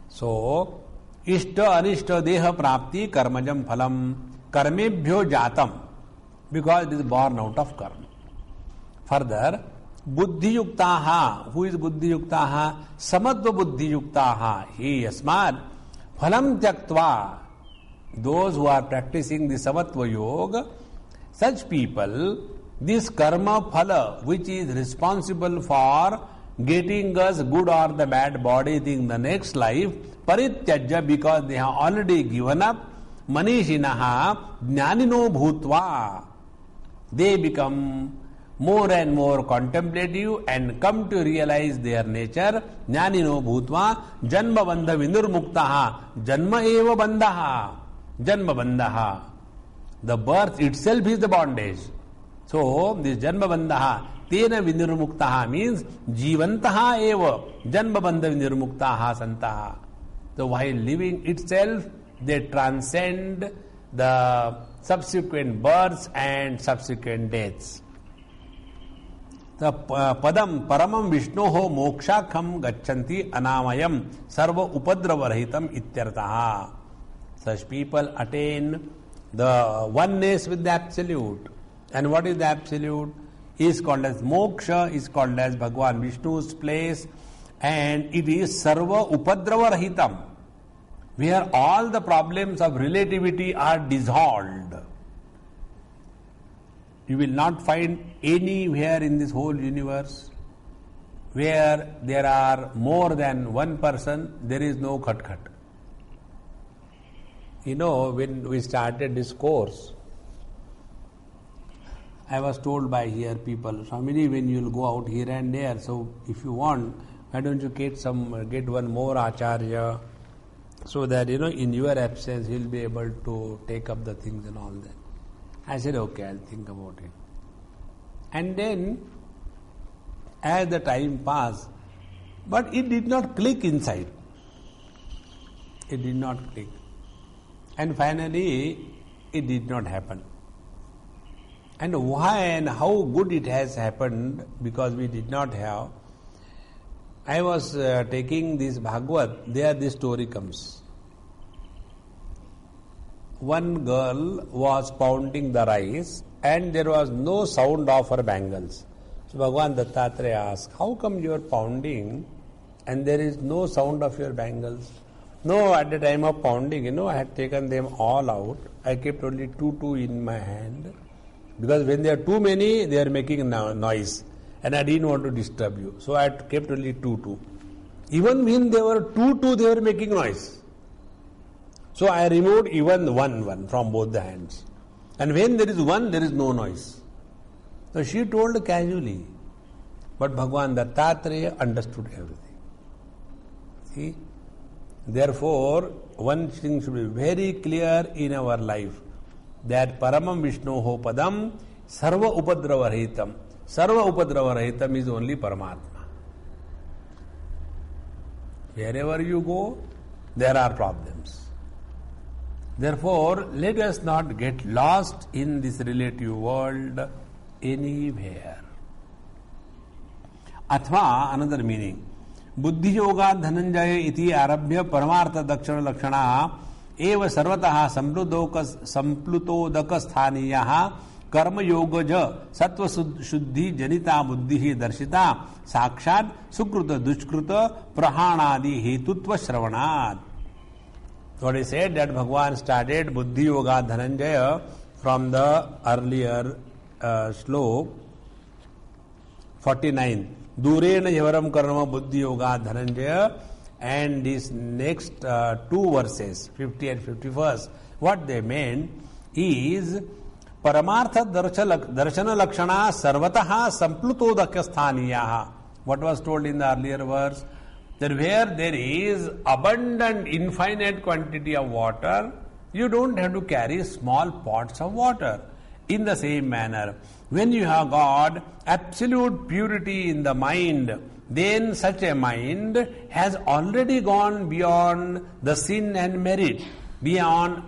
So, ishta anishta deha prapti karmajam phalam karmebhyo jatam, because it is born out of karma. Further, buddhi yuktaha. Who is buddhi yuktaha? Samatva buddhi yuktaha. He yasmad phalam tyaktva. Those who are practicing the samatva yoga, such people, this karma phala, which is responsible for getting us good or the bad body in the next life, parityajya, because they have already given up, manishinaha jnanino bhutva. They become more and more contemplative and come to realize their nature. Jnanino bhutva janma bandha vinurmuktaha. Janma eva bandhaha. Janma bandhaha. The birth itself is the bondage. So, this janma bandhaha tena vinurmuktaha means jivantaha eva janma bandha vinurmuktaha santaha. So, while living itself, they transcend the subsequent births and subsequent deaths. The padam paramam vishnoho mokshakham gacchanti anamayam sarva upadravarahitam ityartaha. Such people attain the oneness with the Absolute. And what is the Absolute? Is called as moksha, is called as Bhagavan Vishnu's place, and it is sarva upadravarahitam, where all the problems of relativity are dissolved. You will not find anywhere in this whole universe where there are more than one person, there is no khat-khat. You know, when we started this course, I was told by here people, Swamiji, when you will go out here and there, so if you want, why don't you get one more acharya, so that, in your absence, he will be able to take up the things and all that. I said, okay, I'll think about it. And then, as the time passed, but it did not click inside. It did not click. And finally, it did not happen. And why and how good it has happened, because we did not have. I was taking this Bhagavad, there this story comes. One girl was pounding the rice and there was no sound of her bangles. So Bhagavan Dattatreya asked, how come you are pounding and there is no sound of your bangles? No, at the time of pounding, I had taken them all out. I kept only two in my hand. Because when there are too many, they are making noise. And I didn't want to disturb you. So I had kept only two. Even when there were two, they were making noise. So I removed even one from both the hands. And when there is one, there is no noise. So she told casually. But Bhagavan Dattatreya understood everything. See? Therefore, one thing should be very clear in our life, that Paramam Vishnoho Padam Sarva Upadrava-rahitam. Sarva Upadrava-rahitam is only Paramatma. Wherever you go, there are problems. Therefore, let us not get lost in this relative world anywhere. Athva, another meaning. Buddhi yoga dhananjaya iti arabhya paramartha dakshana lakshana eva sarvataha samplutodaka sthaniyaha karma yogaja sattva shuddhi janita buddhi darshita sakshat sukruta dushkruta prahanadi hetutva shravanat. What he said, that Bhagavan started Buddhi Yoga Dhananjaya from the earlier slok 49. Durena Yavaram Karma Buddhi Yoga Dhananjaya, and these next two verses, 50 and 51st, what they meant is Paramartha Darshana Lakshana Sarvataha Samplutodakya Sthaniyaha. What was told in the earlier verse? That where there is abundant, infinite quantity of water, you don't have to carry small pots of water. In the same manner, when you have got absolute purity in the mind, then such a mind has already gone beyond the sin and merit, beyond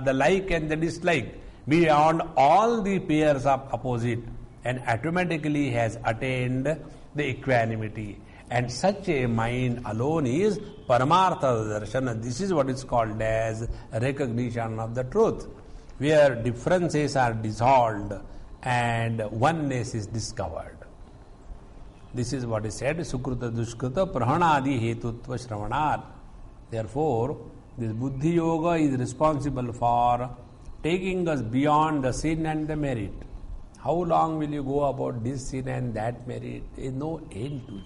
the like and the dislike, beyond all the pairs of opposite, and automatically has attained the equanimity. And such a mind alone is Paramartha Darshana. This is what is called as recognition of the truth, where differences are dissolved and oneness is discovered. This is what is said, Sukruta Dushkruta Prahanadi Hetutva Shravanat. Therefore, this Buddhi Yoga is responsible for taking us beyond the sin and the merit. How long will you go about this sin and that merit? There is no end to it.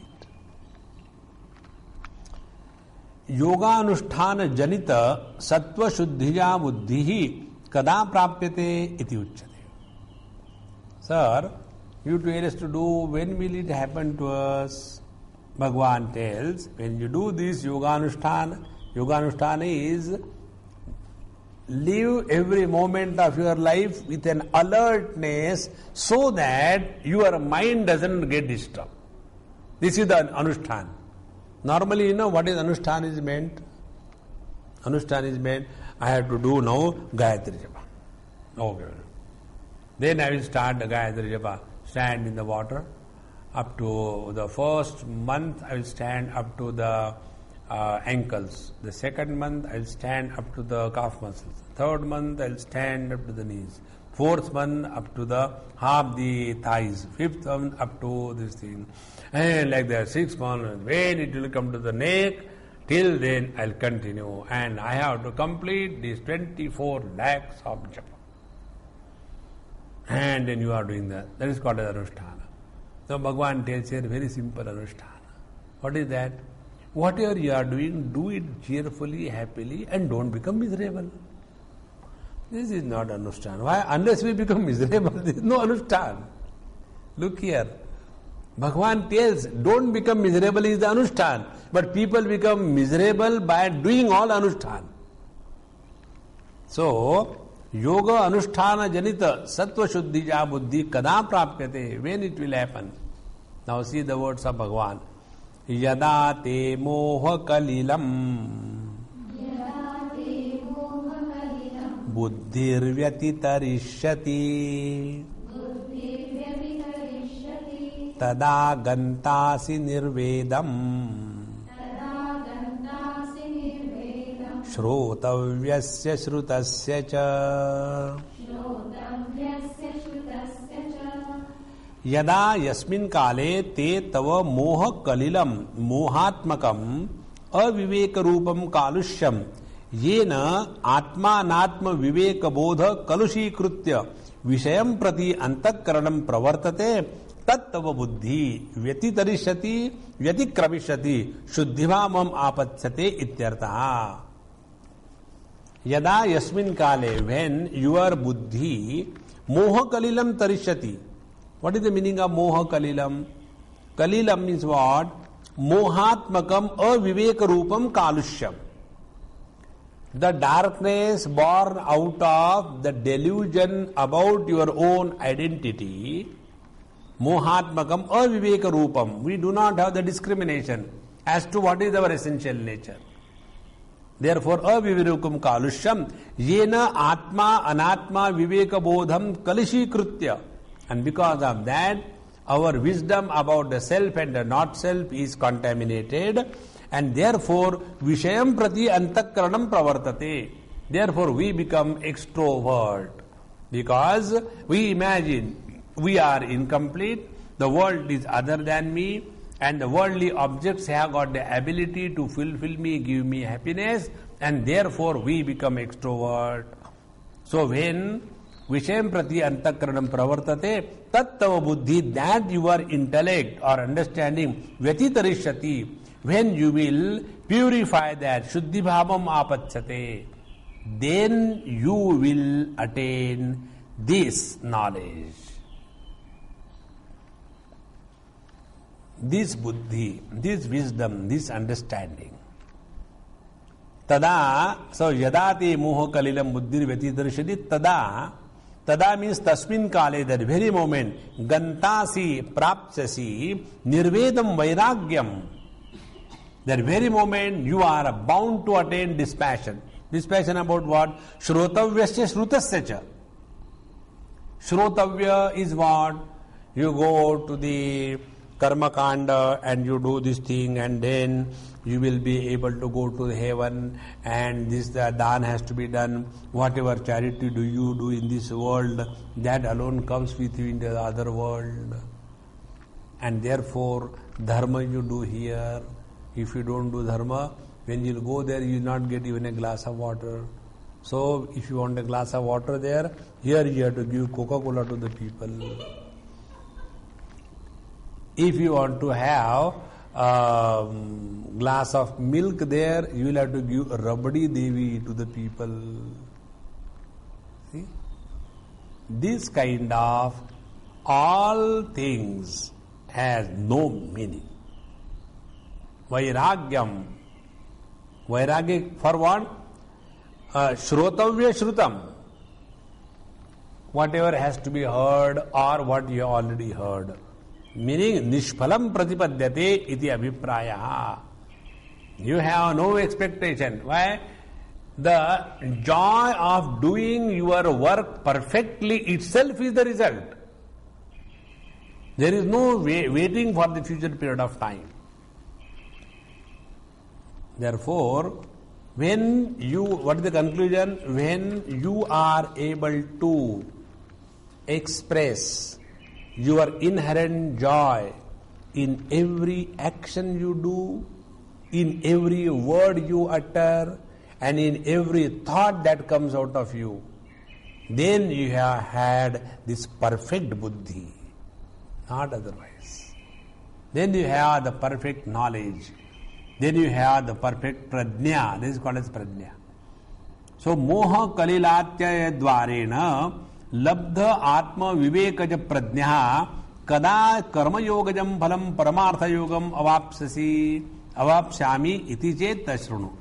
Yoganusthana janita sattva shuddhija buddhihi kada prapyate iti uchyate. Sir, you tell us to do, when will it happen to us? Bhagavan tells, when you do this Yoganusthana is live every moment of your life with an alertness so that your mind doesn't get disturbed. This is the Anusthana. Normally, what is Anusthana is meant? Anusthana is meant, I have to do now Gayatri Japa. Okay. Then I will start the Gayatri Japa. Stand in the water. Up to the first month, I will stand up to the ankles. The second month, I will stand up to the calf muscles. Third month, I will stand up to the knees. Fourth month, up to the half the thighs. Fifth month, up to this thing. And like that, 6 months, when it will come to the neck, till then I'll continue. And I have to complete these 24 lakhs of japa. And then you are doing that. That is called as Anusthana. So Bhagavan tells here very simple anushtana. What is that? Whatever you are doing, do it cheerfully, happily, and don't become miserable. This is not anushtana. Why? Unless we become miserable, there is no anushtana. Look here. Bhagavan tells, don't become miserable is the anushtana. But people become miserable by doing all anushtana. So, yoga anusthana janita sattva shuddhija buddhi kada prapyate, when it will happen. Now see the words of Bhagavan. Yada te moha kalilam buddhir vyatitarishyati tada gantasi nirvedam Shrotavyasya shrutasya cha Yada yasmin kale te tava moha kalilam mohatmakam aviveka rupam kalushyam yena atmanatma viveka bodha kalushikritya vishayam prati antakaranam pravartate tat tava buddhi vyatitarishyati vyatikramishyati shuddhivamam apachyate ityartha. Yada yasmin kale, when your buddhi moha kalilam tarishyati. What is the meaning of moha kalilam? Kalilam means what? Mohatmakam aviveka rupam kalushyam. The darkness born out of the delusion about your own identity. Mohatmakam aviveka rupam. We do not have the discrimination as to what is our essential nature. Therefore, avivirukam kalushyam yena atma anatma viveka bodham kalishikritya. And because of that, our wisdom about the self and the not self is contaminated, and therefore vishayam prati antakaranam pravartate. Therefore, we become extrovert because we imagine we are incomplete, the world is other than me, and the worldly objects have got the ability to fulfill me, give me happiness, and therefore we become extrovert. So when Vishayam prati antakaranam pravartate tat tava buddhi, that your intellect or understanding vyatitarishyati, when you will purify that shuddhi bhavam apachyate, then you will attain this knowledge. This buddhi, this wisdom, this understanding. Tada, so yadati moha kalilam buddhir vyatitarishati, tada means tasmin kale, that very moment, gantasi prapsyasi nirvedam vairagyam. That very moment you are bound to attain dispassion. Dispassion about what? Shrotavyasya shrutasya cha. Shrotavya is what? You go to the karma kanda and you do this thing, and then you will be able to go to heaven, and this dhan has to be done. Whatever charity do you do in this world, that alone comes with you in the other world. And therefore dharma you do here. If you don't do dharma, when you go there you will not get even a glass of water. So if you want a glass of water there, here you have to give Coca-Cola to the people. If you want to have a glass of milk there, you will have to give Rabdi Devi to the people. See? This kind of all things has no meaning. Vairagyam. Vairagya for what? Shrotavya shrutam. Whatever has to be heard or what you already heard. Meaning, nishphalam pratipadyate iti abhipraya. You have no expectation. Why? The joy of doing your work perfectly itself is the result. There is no waiting for the future period of time. Therefore, when you, what is the conclusion? When you are able to express your inherent joy in every action you do, in every word you utter, and in every thought that comes out of you, then you have had this perfect buddhi. not otherwise. Then you have the perfect knowledge. Then you have the perfect prajna. This is called as prajna. So, moha kalilatyaya dvarena labdha atma vivekaja prajna kada karma yogajam phalam paramartha yogam avapsyami iti chet tashrunu.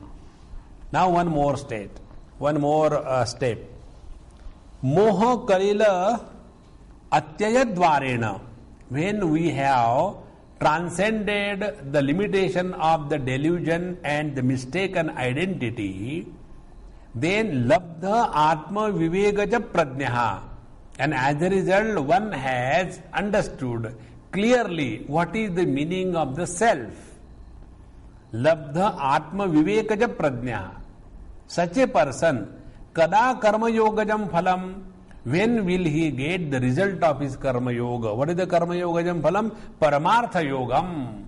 Now one more step. Moha kalila atyaya dvarena. When we have transcended the limitation of the delusion and the mistaken identity, then labdha atma vivekaja prajnaha, and as a result one has understood clearly what is the meaning of the self. Labdha atma vivekaja prajnaha. Such a person, kada karma yogajam phalam, when will he get the result of his karma yoga? What is the karma yogajam phalam? Paramartha yogam.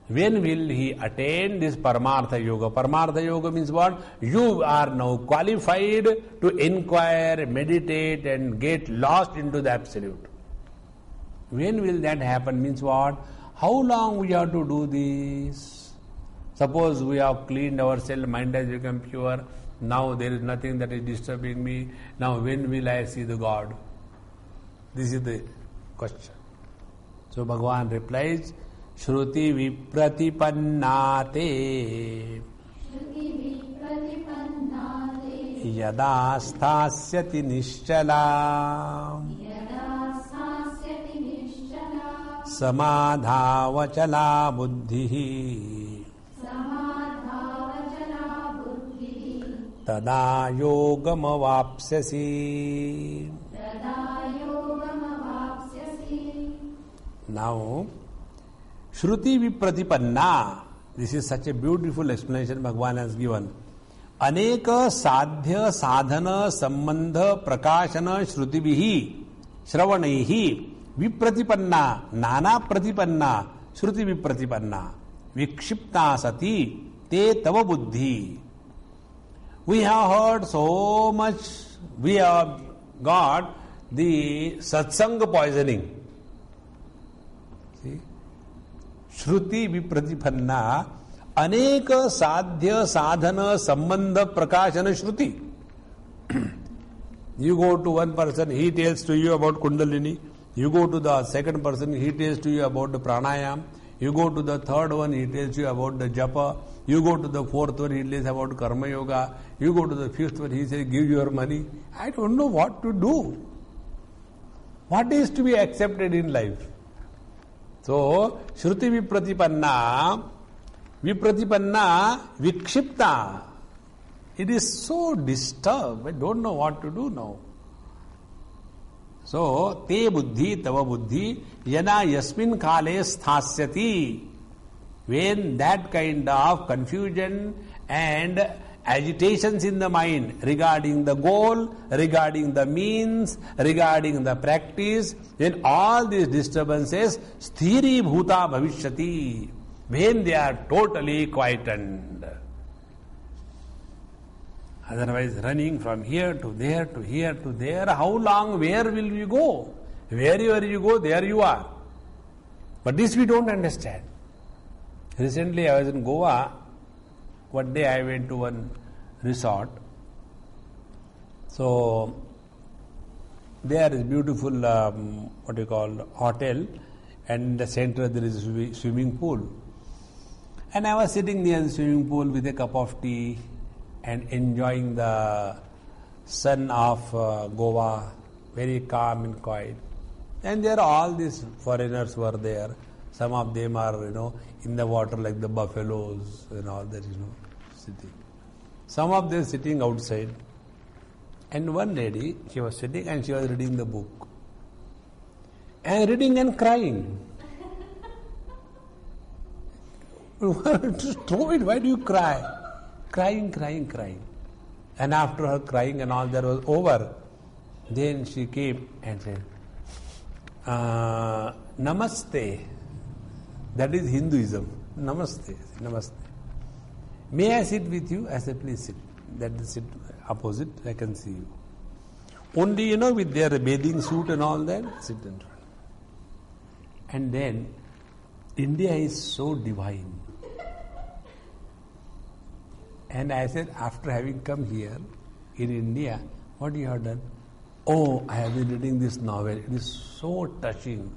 When will he attain this Paramartha Yoga? Paramartha Yoga means what? You are now qualified to inquire, meditate and get lost into the Absolute. When will that happen? Means what? How long we have to do this? Suppose we have cleaned ourselves, mind has become pure. Now there is nothing that is disturbing me. Now when will I see the God? This is the question. So Bhagavan replies, Shruti vipratipannate yada sthasyati nischala samadhavachala buddhihi tada yogamavapsyasi. Now, Shruti vipratipanna. This is such a beautiful explanation Bhagavan has given. Aneka sadhya sadhana sambandha prakashana shrutibihi shravanaihi vipratipanna nana pratipanna shruti vipratipanna vikshipta sati te tava buddhi. We have heard so much. We have got the satsang poisoning. See? Shruti vipratipanna aneka sadhya sadhana sambandha prakashana shruti. You go to one person, he tells to you about Kundalini. You go to the second person, he tells to you about the pranayam. You go to the third one, he tells you about the japa. You go to the fourth one, he tells about karma yoga. You go to the fifth one, he says give your money. I don't know what to do. What is to be accepted in life? So, Shruti vipratipanna vikshipta. It is so disturbed. I don't know what to do now. So, te buddhi tava buddhi yana yasmin kale sthasyati. When that kind of confusion and agitations in the mind regarding the goal, regarding the means, regarding the practice, when all these disturbances sthiri bhuta bhavishyati, when they are totally quietened. Otherwise, running from here to there to here to there, how long, where will we go? Wherever you go, there you are. But this we don't understand. Recently I was in Goa. One day I went to one resort. So there is beautiful hotel, and in the center there is a swimming pool. And I was sitting near the swimming pool with a cup of tea and enjoying the sun of Goa, very calm and quiet. And there all these foreigners were there. Some of them are, in the water like the buffaloes and all that, sitting. Some of them sitting outside. And one lady, she was sitting and she was reading the book. And reading and crying. Just throw it, why do you cry? Crying. And after her crying and all that was over, then she came and said, Namaste. That is Hinduism. Namaste. May I sit with you? I said, please sit. That is sit opposite, I can see you. Only, with their bathing suit and all that, sit in front. And then India is so divine. And I said, after having come here in India, what you have done? Oh, I have been reading this novel. It is so touching.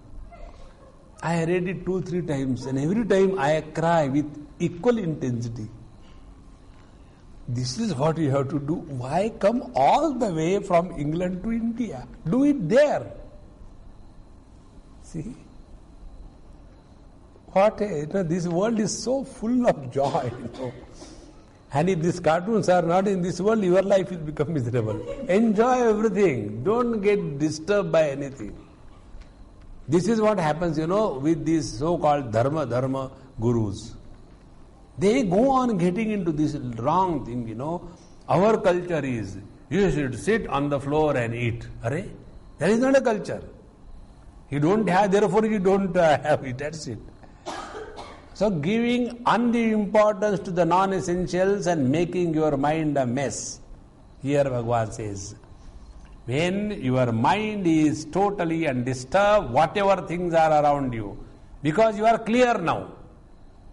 I read it 2-3 times, and every time I cry with equal intensity. This is what you have to do. Why come all the way from England to India? Do it there. See? This world is so full of joy. And if these cartoons are not in this world, your life will become miserable. Enjoy everything. Don't get disturbed by anything. This is what happens, with these so-called dharma gurus. They go on getting into this wrong thing, Our culture is, you should sit on the floor and eat. That is not a culture. You don't have, therefore you don't have it. That's it. So giving undue importance to the non-essentials and making your mind a mess. Here Bhagavad says, when your mind is totally undisturbed, whatever things are around you, because you are clear now.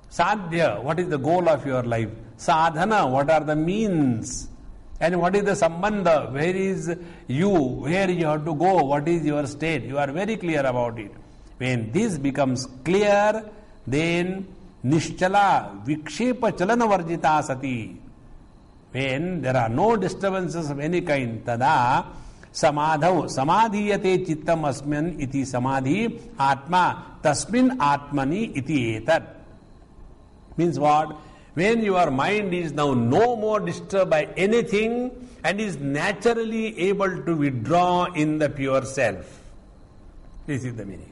Sadhya, what is the goal of your life? Sadhana, what are the means? And what is the sambandha? Where is you? Where you have to go? What is your state? You are very clear about it. When this becomes clear, then Nishchala Vikshepa Chalana Varjita Sati. When there are no disturbances of any kind, Tada Samadhau Samadhiyate Chittam Asmin iti Samadhi Atma Tasmin Atmani iti Etat. Means what? When your mind is now no more disturbed by anything and is naturally able to withdraw in the pure self. This is the meaning.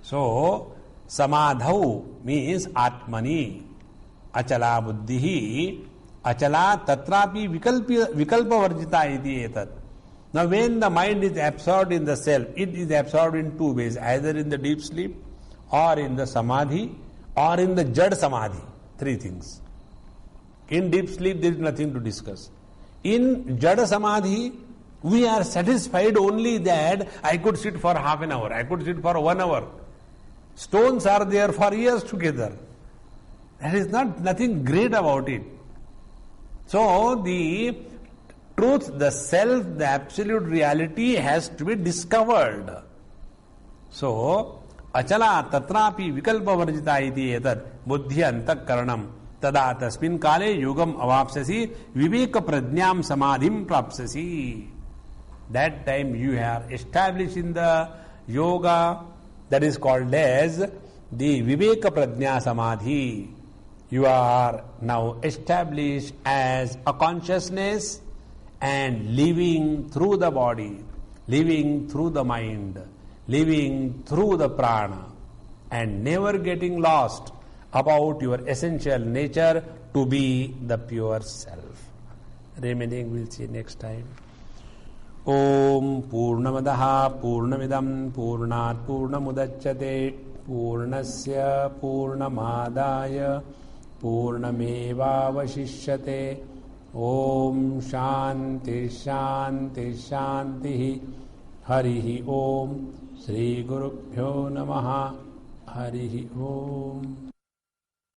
So, Samadhau means Atmani. Achala buddhihi. Achala tatrapi vikalpa varjita iti etat. Now when the mind is absorbed in the self, it is absorbed in two ways, either in the deep sleep or in the samadhi or in the jad samadhi. Three things. In deep sleep there is nothing to discuss. In jad samadhi, we are satisfied only that I could sit for half an hour, I could sit for 1 hour. Stones are there for years together. There is nothing great about it. So the truth, the self, the absolute reality has to be discovered. So, achala tatrapi vikalpa varjita iti etat buddhi antak karanam tada tasmin kale yugam avapsasi viveka prajnam samadhim prapsasi. That time you are established in the yoga that is called as the viveka prajna samadhi. You are now established as a consciousness and living through the body, living through the mind, living through the prana, and never getting lost about your essential nature to be the pure self. Remaining we'll see next time. Om Purnamadaha Purnamidam Purnat Purnamudachyate Purnasya Purnamadaya Purnamevavashishyate. Om Shanti Shanti Shanti. Harihi Om. Shri Gurubhyo Namaha. Harihi Om.